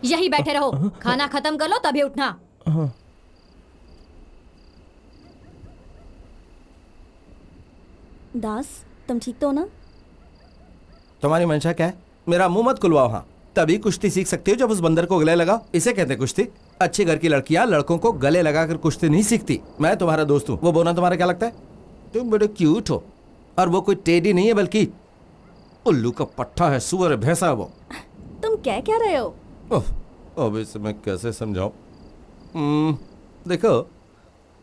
यही बैठे रहो, खाना खत्म कर लो तभी उठना। दास, तुम ठीक तो हो ना? तुम्हारी मंशा क्या है? मेरा मुंह मत खुलवाओ। हाँ, तभी कुश्ती सीख सकती हो जब उस बंदर को गले लगाओ। इसे कहते हैं कुश्ती। अच्छे घर की लड़कियां लड़कों को गले लगाकर कुश्ती नहीं सीखती। मैं तुम्हारा दोस्त हूँ, वो बोना तुम्हारा क्या लगता है? तुम बड़े क्यूट हो, और वो कोई टेडी नहीं है बल्कि उल्लू का पट्टा है, सुअर है, भैंसा है वो। तुम क्या रहे हो? अब इसे मैं कैसे समझाऊं? देखो,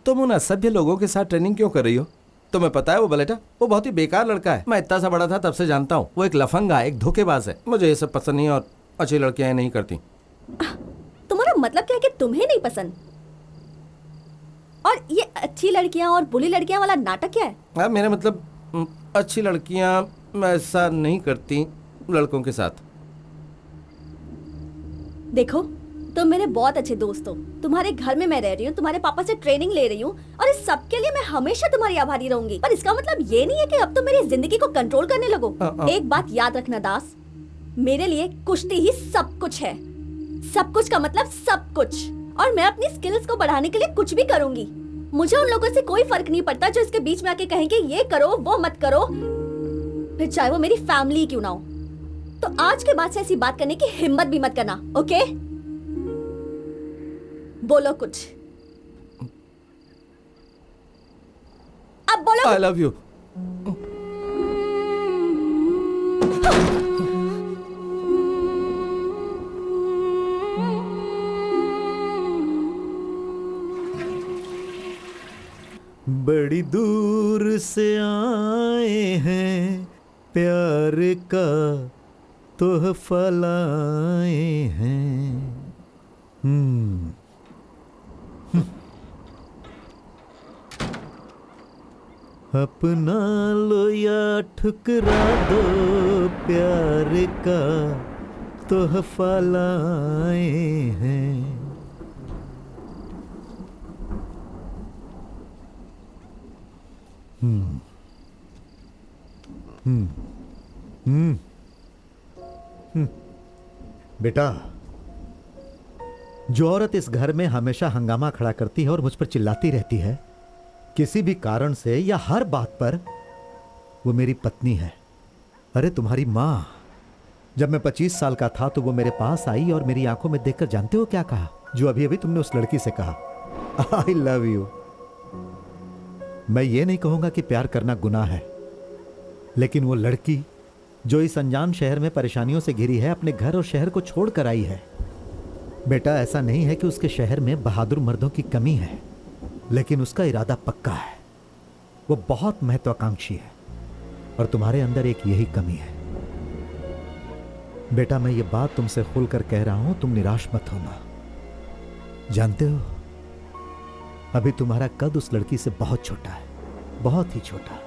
तुम उन असभ्य लोगों के साथ ट्रेनिंग क्यों कर रही हो? तुम्हें पता है वो बलेटा, वो बहुत ही बेकार लड़का है। मैं इतना सा बड़ा था तब से जानता हूँ। वो एक लफंगा, एक धोखेबाज है। मुझे ये सब पसंद नहीं और अच्छी लड़कियां नहीं करती। तुम्हारा मतलब क्या है कि तुम्हें नहीं पसंद? और ये अच्छी लड़कियां और बुरी लड़कियां वाला नाटक क्या है? हाँ, मेरा मतलब अच्छी लड़कियां ऐसा नहीं करती लड़कों के साथ। देखो, तुम मेरे बहुत अच्छे दोस्त हो। तुम्हारे घर में मैं रह रही हूँ, तुम्हारे पापा से ट्रेनिंग ले रही हूँ और इस सब के लिए मैं हमेशा तुम्हारी आभारी रहूंगी। पर इसका मतलब ये नहीं है कि अब तुम मेरी जिंदगी को कंट्रोल करने लगो। एक बात याद रखना दास, मेरे लिए कुश्ती ही सब कुछ है। सब कुछ का मतलब सब कुछ। और मैं अपनी स्किल्स को बढ़ाने के लिए कुछ भी करूंगी। मुझे उन लोगों से कोई फर्क नहीं पड़ता जो इसके बीच में आके कहेंगे ये करो वो मत करो, फिर चाहे वो मेरी फैमिली क्यों ना हो। तो आज के बाद से ऐसी बात करने की हिम्मत भी मत करना, ओके? बोलो कुछ, अब बोलो। I love you. बड़ी दूर से आए हैं, प्यार का तोहफा लाए हैं। अपना लो या ठुकरा दो, प्यार का तोहफा लाए हैं। बेटा, जो औरत इस घर में हमेशा हंगामा खड़ा करती है और मुझ पर चिल्लाती रहती है किसी भी कारण से या हर बात पर, वो मेरी पत्नी है। अरे तुम्हारी माँ, जब मैं 25 साल का था तो वो मेरे पास आई और मेरी आंखों में देखकर जानते हो क्या कहा? जो अभी अभी तुमने उस लड़की से कहा, आई लव यू। मैं ये नहीं कहूंगा कि प्यार करना गुनाह है, लेकिन वो लड़की जो इस अनजान शहर में परेशानियों से घिरी है, अपने घर और शहर को छोड़ कर आई है। बेटा, ऐसा नहीं है कि उसके शहर में बहादुर मर्दों की कमी है, लेकिन उसका इरादा पक्का है। वो बहुत महत्वाकांक्षी है और तुम्हारे अंदर एक यही कमी है। बेटा, मैं ये बात तुमसे खुलकर कह रहा हूं, तुम निराश मत होना। जानते हो, अभी तुम्हारा कद उस लड़की से बहुत छोटा है, बहुत ही छोटा।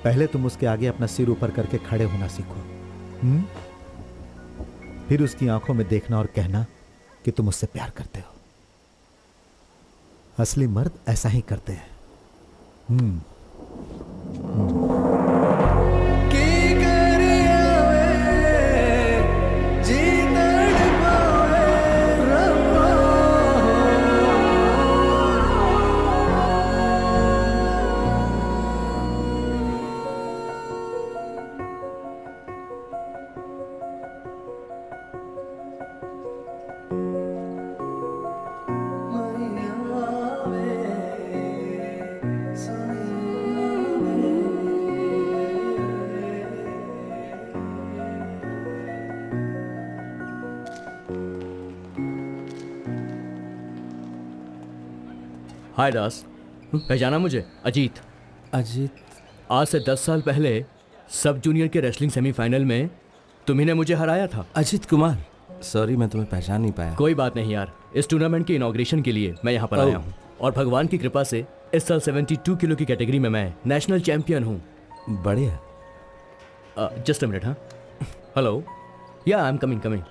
पहले तुम उसके आगे अपना सिर ऊपर करके खड़े होना सीखो। फिर उसकी आंखों में देखना और कहना कि तुम उससे प्यार करते हो। असली मर्द ऐसा ही करते हैं। हाय दास, पहचाना मुझे? अजीत। अजीत? आज से 10 साल पहले सब जूनियर के रेसलिंग सेमीफाइनल में तुम्ही ने मुझे हराया था। अजीत कुमार, सॉरी मैं तुम्हें पहचान नहीं पाया। कोई बात नहीं यार, इस टूर्नामेंट के इनॉग्रेशन के लिए मैं यहाँ पर आया हूँ और भगवान की कृपा से इस साल 72 किलो की कैटेगरी में मैं नेशनल चैंपियन हूँ। बढ़िया। Just a minute. हाँ, हेलो, या I am coming.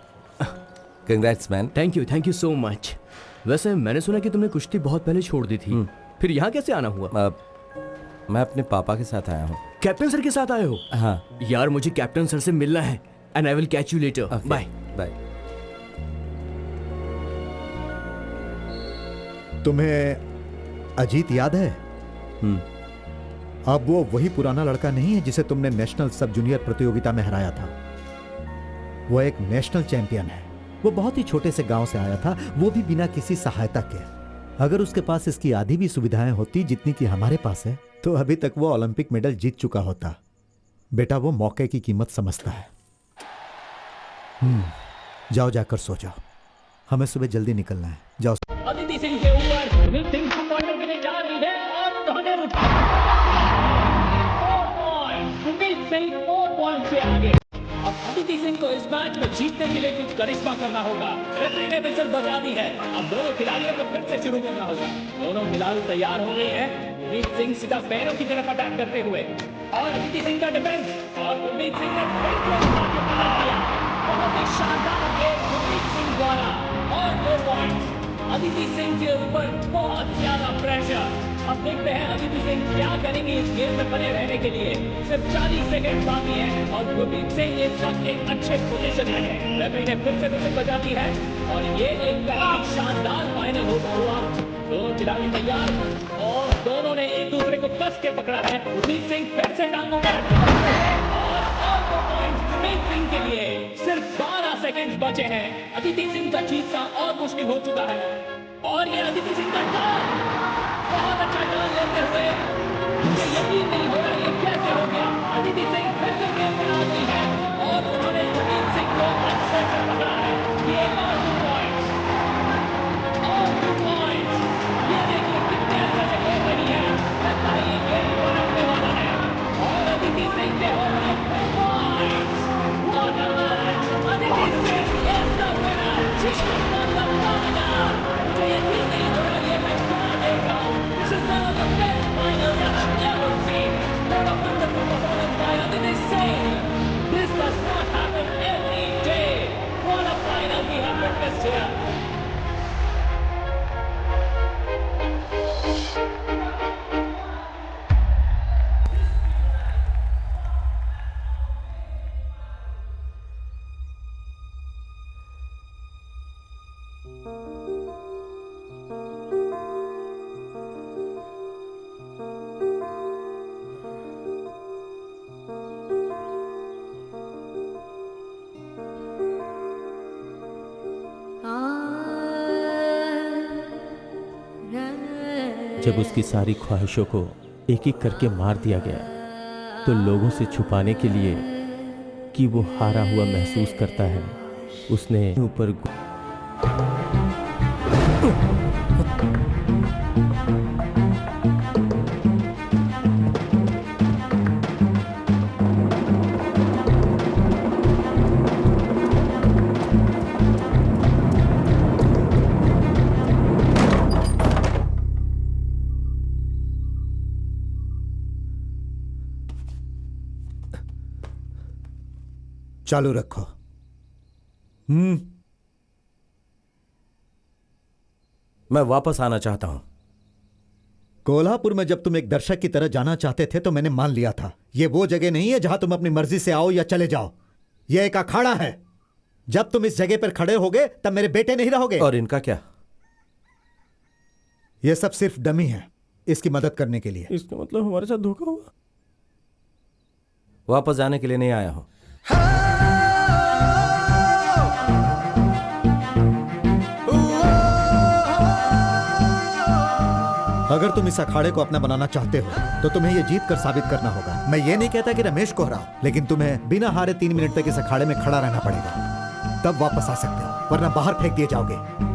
Congrats man. Thank you so much. वैसे मैंने सुना कि तुमने कुश्ती बहुत पहले छोड़ दी थी, फिर यहाँ कैसे आना हुआ? मैं अपने पापा के साथ आया हूँ। कैप्टन सर के साथ आए हो? हाँ यार, मुझे कैप्टन सर से मिलना है। And I will catch you later. Bye bye. तुम्हें अजीत याद है? अब वो वही पुराना लड़का नहीं है जिसे तुमने नेशनल सब जूनियर प्रतियोगिता में हराया था। वो एक नेशनल चैंपियन है। वो बहुत ही छोटे से गांव से आया था, वो भी बिना किसी सहायता के। अगर उसके पास इसकी आधी भी सुविधाएं होती जितनी कि हमारे पास है, तो अभी तक वो ओलंपिक मेडल जीत चुका होता। बेटा वो मौके की कीमत समझता है। जाओ जाकर सो जाओ, हमें सुबह जल्दी निकलना है। जाओ। अदिति सिंह के ऊपर सुनील सिंह को पॉइंट मिलने जा रही है और उन्होंने सुनील सिंह 4 पॉइंट से आगे। अब अदिति सिंह को इस मैच में जीतने के लिए कुछ करिश्मा करना होगा। रेफरी ने विसल बजा दी है, अब दोनों खिलाड़ियों को फिर से शुरू करना होगा। दोनों खिलाड़ी तैयार हो गए हैं। सुनील सिंह सीधा पैरों की तरफ अटैक करते हुए और अदिति सिंह का डिफेंस और सुनील सिंह ने फिर से अटैक किया। बहुत ही शानदार गेम सुनील सिंह द्वारा और 2 पॉइंट। अदिति सिंह के ऊपर बहुत ज्यादा प्रेशर। अब देखते हैं अदिति सिंह क्या करेंगे इस गेम में बने रहने के लिए। सिर्फ 40 सेकंड बाकी है और गुरमीत सिंह इस वक्त एक अच्छे पोजीशन में है। रेफरी ने फिर से विकेट बजा दी है और ये एक बहुत ही शानदार फाइनल हुआ। दोनों खिलाड़ी तैयार और दोनों ने एक दूसरे को कस के पकड़ा है। गुरमीत सिंह फिर से टांगों में और 2 पॉइंट गुरमीत सिंह के लिए। सिर्फ 12 सेकंड बचे हैं। अदिति सिंह का जीतना और मुश्किल हो चुका है और ये अदिति सिंह का टर्न, बहुत अच्छा टर्न लेते हुए मुझे यकीन नहीं हो रहा ये कैसे हो गया। अदिति सिंह फिर से गेम बना दी है और उन्होंने गुरमीत सिंह को अच्छे से पकड़ा है। ये और 2 पॉइंट और 2 पॉइंट। ये देखिए कितने अच्छे से खेल रही है। लगता है ये गेम पलटने वाला है और अदिति सिंह ने हो रहा है point. Aditi Singh is the winner. She is not the winner. मुझे यकीन नहीं हो रहा ये मैच कहाँ देगा। This is one of the best finals that I've ever seen. What a wonderful performance by Aditi Singh. This does not happen every day. What a final we have witnessed here. जब उसकी सारी ख्वाहिशों को एक एक करके मार दिया गया तो लोगों से छुपाने के लिए कि वो हारा हुआ महसूस करता है, उसने ऊपर चालू रखो। मैं वापस आना चाहता हूं। कोल्हापुर में जब तुम एक दर्शक की तरह जाना चाहते थे तो मैंने मान लिया था। ये वो जगह नहीं है जहां तुम अपनी मर्जी से आओ या चले जाओ। यह एक अखाड़ा है। जब तुम इस जगह पर खड़े होगे तब मेरे बेटे नहीं रहोगे। और इनका क्या? यह सब सिर्फ डमी है इसकी मदद करने के लिए। इसका मतलब हमारे साथ धोखा हुआ। वापस जाने के लिए नहीं आया हूं। अगर तुम इस अखाड़े को अपना बनाना चाहते हो तो तुम्हें यह जीत कर साबित करना होगा। मैं ये नहीं कहता कि रमेश को हराओ, लेकिन तुम्हें बिना हारे 3 मिनट तक इस अखाड़े में खड़ा रहना पड़ेगा। तब वापस आ सकते हो, वरना बाहर फेंक दिए जाओगे।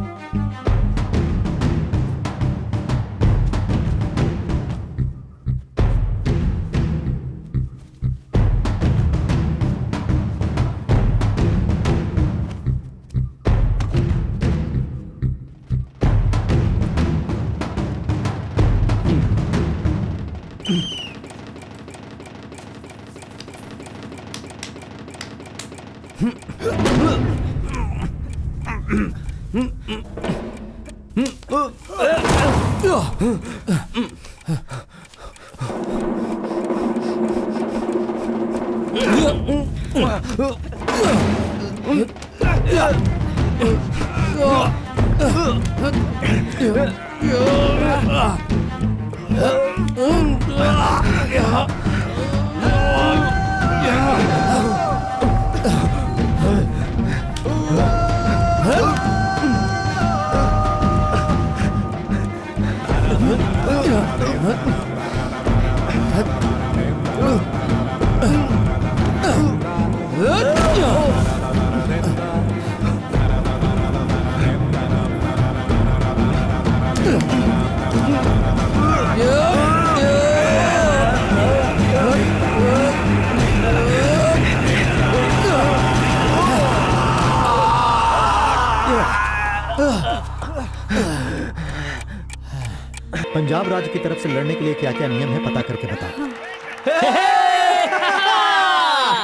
पंजाब राज्य की तरफ से लड़ने के लिए क्या क्या नियम है पता करके बता।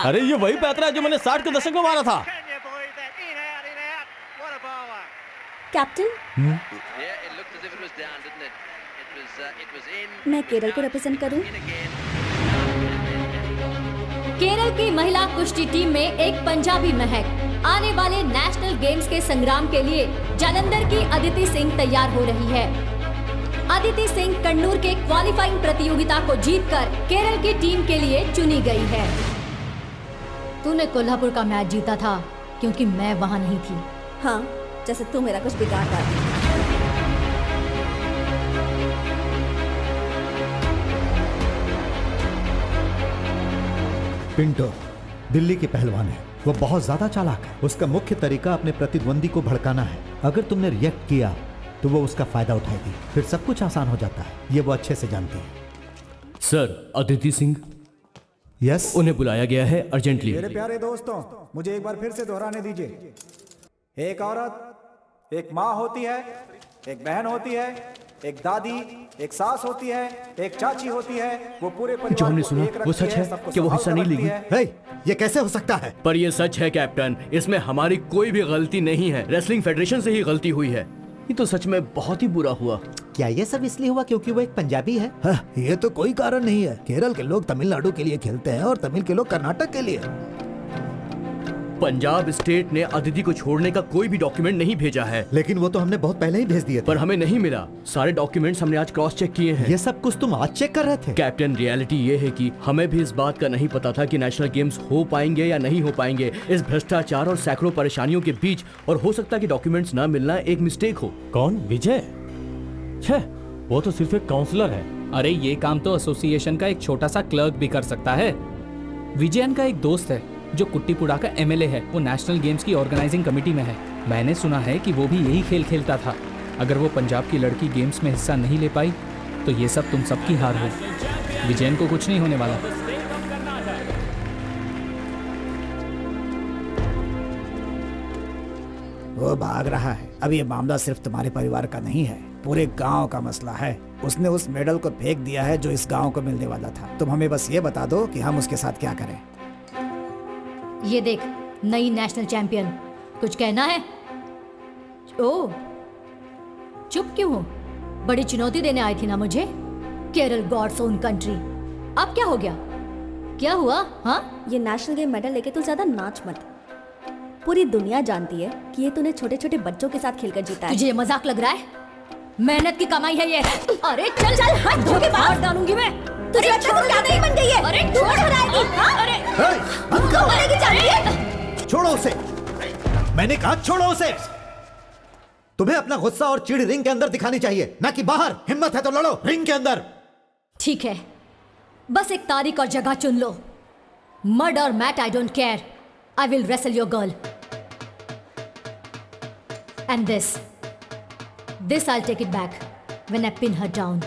अरे ये वही पैतरा है जो मैंने 60 के दशक में मारा था। कैप्टन, मैं केरल को रिप्रेजेंट करूं। केरल की महिला कुश्ती टीम में एक पंजाबी महक आने वाले नेशनल गेम्स के संग्राम के लिए जालंधर की अदिति सिंह तैयार हो रही है। अदिति सिंह कन्नूर के क्वालिफाइंग प्रतियोगिता को जीतकर केरल की टीम के लिए चुनी गई है। तूने कोल्हापुर का मैच जीता था क्योंकि मैं वहां नहीं थी। हाँ, जैसे तू मेरा कुछ बिगाड़ रहा था। पिंटो दिल्ली के पहलवान है, वो बहुत ज्यादा चालाक है। उसका मुख्य तरीका अपने प्रतिद्वंदी को भड़काना है। अगर तुमने रिएक्ट किया तो वो उसका फायदा उठाएगी, फिर सब कुछ आसान हो जाता है। ये वो अच्छे से जानती है। सर, अदिति सिंह यस, उन्हें बुलाया गया है अर्जेंटली। मेरे प्यारे दोस्तों, मुझे एक बार फिर से दोहराने दीजिए। एक औरत एक माँ होती है, एक बहन होती है, एक दादी, एक सास होती है, एक चाची होती है। वो पूरे परिवार जो हमने को सुना एक वो रखती सच है, है सबको कि वो हिस्सा नहीं संभाल कर लेगी? रखती है। ये कैसे हो सकता है? पर ये सच है कैप्टन, इसमें हमारी कोई भी गलती नहीं है। रेसलिंग फेडरेशन से ही गलती हुई है। ये तो सच में बहुत ही बुरा हुआ। क्या ये सब इसलिए हुआ क्योंकि वो एक पंजाबी है? ये तो कोई कारण नहीं है। केरल के लोग तमिलनाडु के लिए खेलते हैं और तमिल के लोग कर्नाटक के लिए। पंजाब स्टेट ने अदिति को छोड़ने का कोई भी डॉक्यूमेंट नहीं भेजा है। लेकिन वो तो हमने बहुत पहले ही भेज दिए थे। पर हमें नहीं मिला। सारे डॉक्यूमेंट्स हमने आज क्रॉस चेक किए हैं। ये सब कुछ तुम आज चेक कर रहे थे? कैप्टन, रियलिटी ये है कि हमें भी इस बात का नहीं पता था कि नेशनल गेम्स हो पाएंगे या नहीं हो पाएंगे। इस भ्रष्टाचार और सैकड़ों परेशानियों के बीच, और हो सकता है कि डॉक्यूमेंट्स ना मिलना एक मिस्टेक हो। कौन? विजय? छह, वो तो सिर्फ एक काउंसलर है। अरे ये काम तो एसोसिएशन का एक छोटा सा क्लर्क भी कर सकता है। विजयन का एक दोस्त है जो कुट्टीपुड़ा का एमएलए है। वो नेशनल गेम्स की ऑर्गेनाइजिंग कमेटी में है। मैंने सुना है कि वो भी यही खेल खेलता था। अगर वो पंजाब की लड़की गेम्स में हिस्सा नहीं ले पाई तो ये सब तुम सबकी हार हो। विजयन को कुछ नहीं होने वाला। वो भाग रहा है। अब ये मामला सिर्फ तुम्हारे परिवार का नहीं है, पूरे गांव का मसला है। उसने उस मेडल को फेंक दिया है जो इस गांव को मिलने वाला था। तुम हमें बस ये बता दो कि हम उसके साथ क्या करें। ये देख, नई नेशनल चैंपियन। कुछ कहना है? ओह, चुप क्यों हो? बड़ी चुनौती देने आई थी ना मुझे। Kerala God's own country. अब क्या हो गया? क्या हुआ? हाँ, ये नेशनल गेम मेडल लेके तू ज्यादा नाच मत। पूरी दुनिया जानती है कि ये तूने छोटे छोटे बच्चों के साथ खेलकर जीता है। तुझे ये मजाक लग रहा है? मेहनत की कमाई है ये। अरे चल चल, हट धो के बाहर डालूंगी मैं। तुझे अच्छा तो क्या नहीं बन गई है? अरे छोड़ बनाएगी। अरे मारेगी जानती है? छोड़ो उसे। मैंने कहा छोड़ो उसे। तुम्हें अपना गुस्सा और चिढ़ रिंग के अंदर दिखानी चाहिए, ना कि बाहर। हिम्मत है तो लड़ो रिंग के अंदर। ठीक है, बस एक तारीख और जगह चुन लो। मर्ड और mat, I don't care. I will wrestle your girl. And this I'll take it back when I pin her down.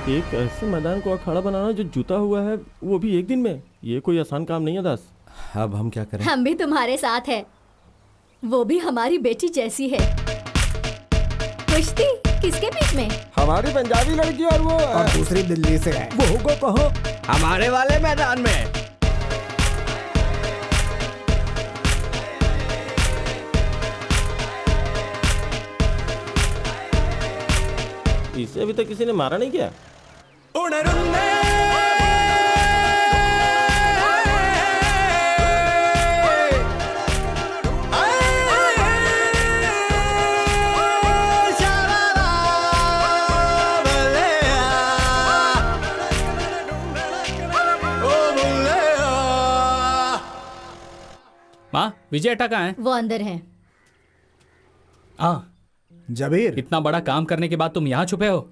एक ऐसे मैदान को अखाड़ा बनाना जो जुता हुआ है, वो भी एक दिन में, ये कोई आसान काम नहीं है दास। अब हम क्या करें? हम भी तुम्हारे साथ हैं। वो भी हमारी बेटी जैसी है। कुश्ती किसके बीच में? हमारी पंजाबी लड़की और वो और दूसरी दिल्ली से है। वो को कहो हमारे वाले मैदान में। इसे अभी तक किसी ने मारा नहीं क्या? विजयटा कहाँ है? वो अंदर है। जबीर, इतना बड़ा काम करने के बाद तुम यहाँ छुपे हो?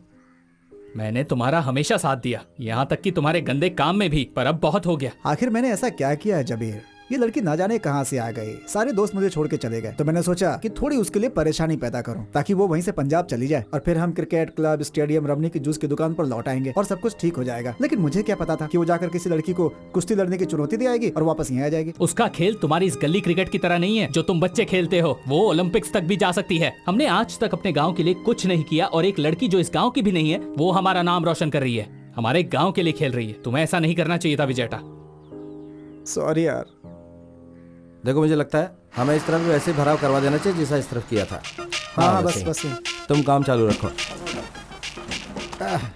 मैंने तुम्हारा हमेशा साथ दिया, यहाँ तक कि तुम्हारे गंदे काम में भी, पर अब बहुत हो गया। आखिर मैंने ऐसा क्या किया है जबीर? ये लड़की ना जाने कहाँ से आ गई, सारे दोस्त मुझे छोड़ के चले गए, तो मैंने सोचा कि थोड़ी उसके लिए परेशानी पैदा करूं, ताकि वो वहीं से पंजाब चली जाए और फिर हम क्रिकेट क्लब, स्टेडियम, रमनी की जूस की दुकान पर लौट आएंगे और सब कुछ ठीक हो जाएगा। लेकिन मुझे क्या पता था कि वो जाकर किसी लड़की को कुश्ती लड़ने की चुनौती दे आएगी और वापस यहाँ आ जाएगी। उसका खेल तुम्हारी इस गली क्रिकेट की तरह नहीं है जो तुम बच्चे खेलते हो। वो ओलंपिक्स तक भी जा सकती है। हमने आज तक अपने गाँव के लिए कुछ नहीं किया, और एक लड़की जो इस गाँव की भी नहीं है वो हमारा नाम रोशन कर रही है, हमारे गाँव के लिए खेल रही है। तुम्हें ऐसा नहीं करना चाहिए था विजयटा। सॉरी यार। देखो, मुझे लगता है हमें इस तरफ भी वैसे भराव करवा देना चाहिए जैसा इस तरफ किया था। हाँ, बस तुम काम चालू रखो।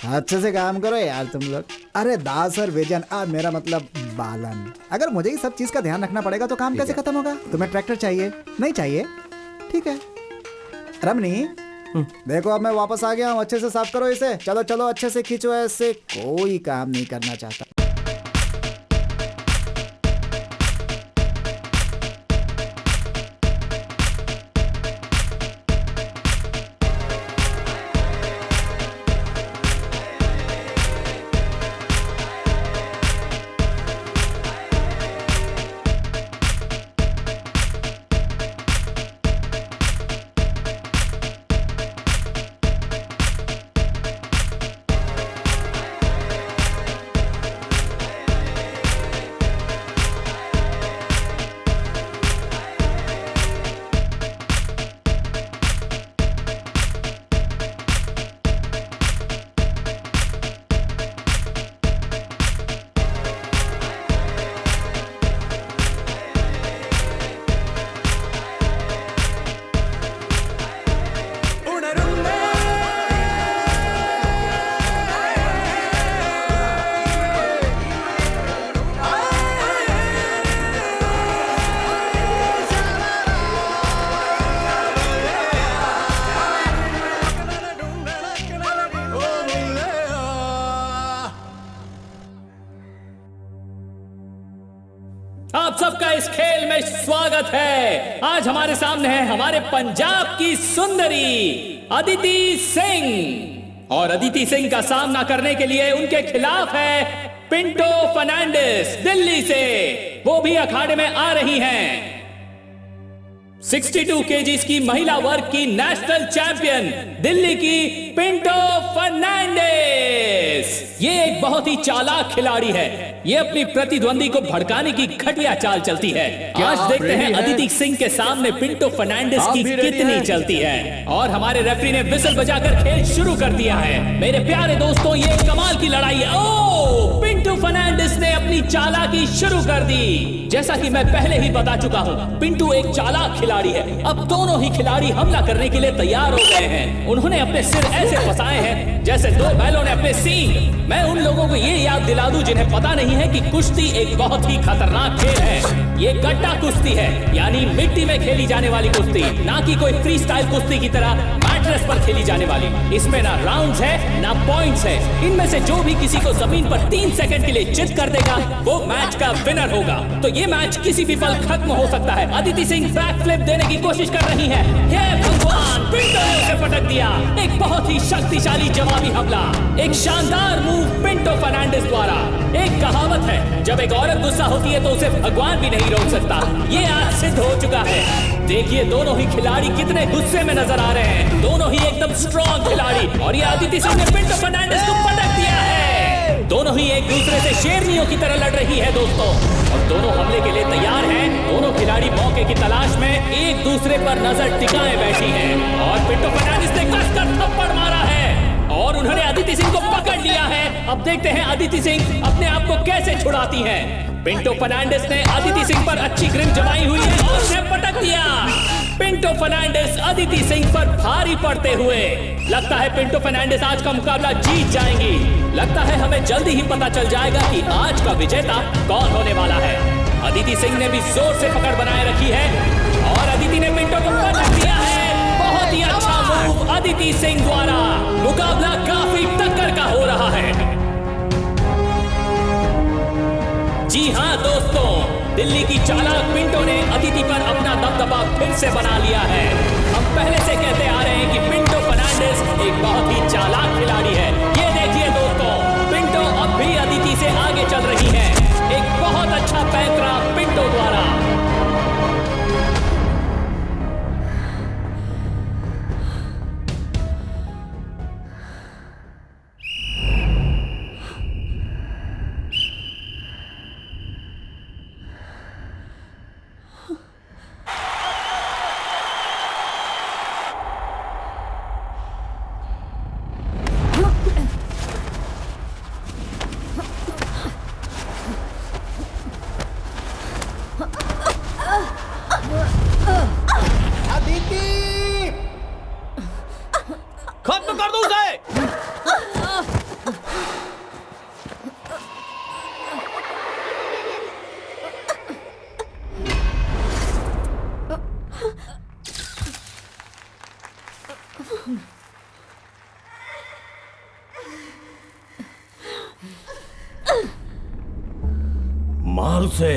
अच्छे से काम करो यार तुम लोग। अरे दास और विजन, मेरा मतलब बालन, अगर मुझे ही सब चीज का ध्यान रखना पड़ेगा तो काम कैसे खत्म होगा? तुम्हें ट्रैक्टर चाहिए? नहीं चाहिए? ठीक है। रमनी, देखो अब मैं वापस आ गया हूँ, अच्छे से साफ करो इसे। चलो चलो, अच्छे से खींचो, ऐसे कोई काम नहीं करना चाहता। आप सबका इस खेल में स्वागत है। आज हमारे सामने है हमारे पंजाब की सुंदरी अदिति सिंह, और अदिति सिंह का सामना करने के लिए उनके खिलाफ है पिंटो फर्नांडिस दिल्ली से। वो भी अखाड़े में आ रही हैं। 62 केजीज की महिला वर्ग की नेशनल चैंपियन दिल्ली की पिंटो फर्नांडिस। ये एक बहुत ही चालाक खिलाड़ी है। ये अपनी प्रतिद्वंदी को भड़काने की घटिया चाल चलती है। आज देखते हैं अदिति सिंह के सामने पिंटो फर्नांडिस की कितनी चलती है। और हमारे रेफरी ने विसल बजाकर खेल शुरू कर दिया है। मेरे प्यारे दोस्तों, ये कमाल की लड़ाई है। ओह, पिंटो फर्नांडिस ने अपनी चालाकी शुरू कर दी। जैसा कि मैं पहले ही बता चुका हूँ, पिंटू एक चालाक खिलाड़ी है। अब दोनों ही खिलाड़ी हमला करने के लिए तैयार हो गए हैं। उन्होंने अपने सिर ऐसे फंसाए हैं जैसे दो बैलों ने अपने सींग। मैं उन लोगों को ये याद दिला दूं जिन्हें पता नहीं है कि कुश्ती एक बहुत ही खतरनाक खेल है। ये गड्ढा कुश्ती है, यानी मिट्टी में खेली जाने वाली कुश्ती, ना कि कोई फ्री स्टाइल कुश्ती की तरह मैट्रेस पर खेली जाने वाली। इसमें ना राउंड्स है ना पॉइंट्स है। इनमें से जो भी किसी को जमीन पर 3 सेकंड के लिए चित कर देगा वो मैच का विनर होगा। तो ये मैच किसी भी पल खत्म हो सकता है। अदिति सिंह बैक फ्लिप देने की कोशिश कर रही है। हे भगवान, पिंटो ने उसे पटक दिया। एक बहुत ही शक्तिशाली जवाबी हमला, एक शानदार मूव पिंटो फर्नांडिस द्वारा। एक कहावत है, जब एक औरत गुस्सा होती है तो उसे भगवान भी नहीं रोक सकता। ये आज सिद्ध हो चुका है। देखिए दोनों ही खिलाड़ी कितने गुस्से में नजर आ रहे हैं। दोनों ही एकदम स्ट्रॉन्ग खिलाड़ी, और ये अदिति सिंह ने पिंटो फर्नांडिस को पटक दिया है। दोनों ही एक दूसरे से शेरनियों की तरह लड़ रही है दोस्तों, और दोनों हमले के लिए तैयार हैं। दोनों खिलाड़ी मौके की तलाश में एक दूसरे पर नजर टिकाए बैठी हैं, और पिंटो फर्नांडिस ने कसकर थप्पड़ मारा है और उन्होंने अदिति सिंह को पकड़ लिया है। अब देखते हैं अदिति सिंह अपने आप को कैसे छुड़ाती हैं। पिंटो फर्नांडिस ने अदिति सिंह पर अच्छी ग्रिप जमाई हुई है और उसे पटक दिया। पिंटो फर्नांडिस अदिति सिंह पर भारी पड़ते हुए। लगता है पिंटो फर्नांडिस आज का मुकाबला जीत जाएंगी। लगता है हमें जल्दी ही पता चल जाएगा कि आज का विजेता कौन होने वाला है। अदिति सिंह ने भी जोर से पकड़ बनाए रखी है और अदिति ने पिंटो को पटक दिया है। बहुत ही अच्छा मूव अदिति सिंह द्वारा। मुकाबला काफी टक्कर का हो रहा है। जी हाँ दोस्तों, दिल्ली की चालाक पिंटो ने अदिति पर अपना दबदबा फिर से बना लिया है। हम पहले से कहते आ रहे हैं कि पिंटो फर्नांडिस एक बहुत ही चालाक खिलाड़ी है। ये देखिए दोस्तों, पिंटो अब भी अदिति से आगे चल रही है। एक बहुत अच्छा पैंतरा पिंटो द्वारा। खत्म कर दो उसे। मार उसे।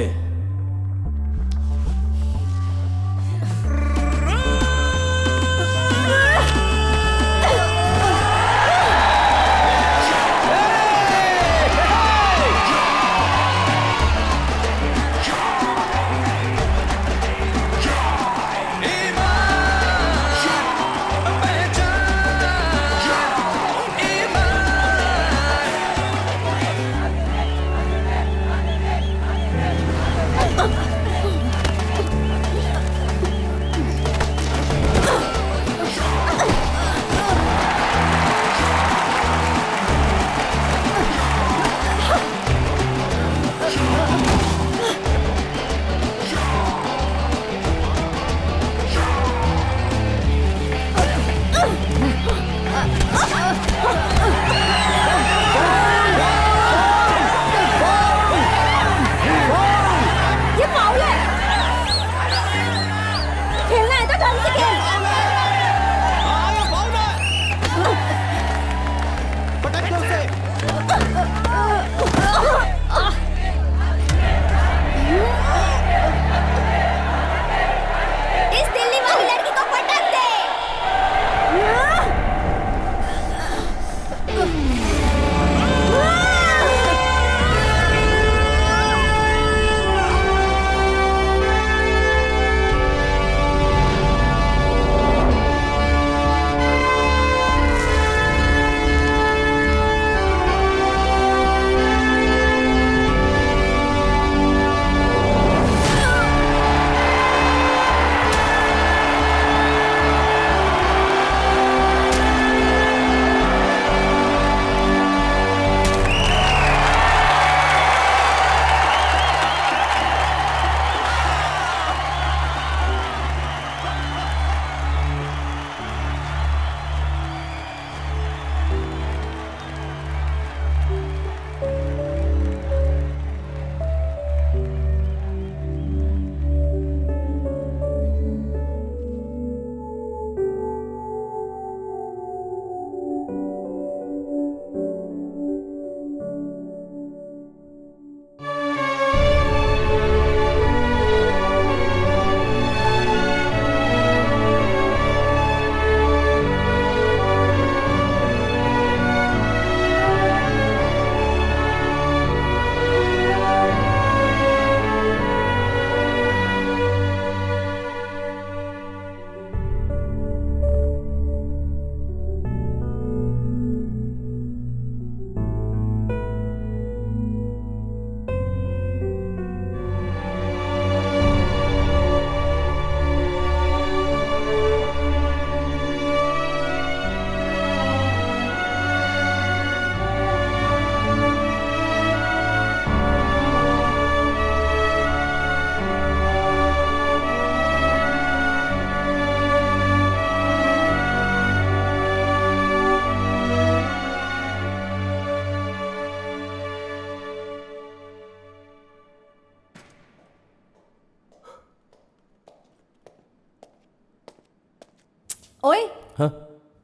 ओए हाँ?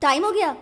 टाइम हो गया।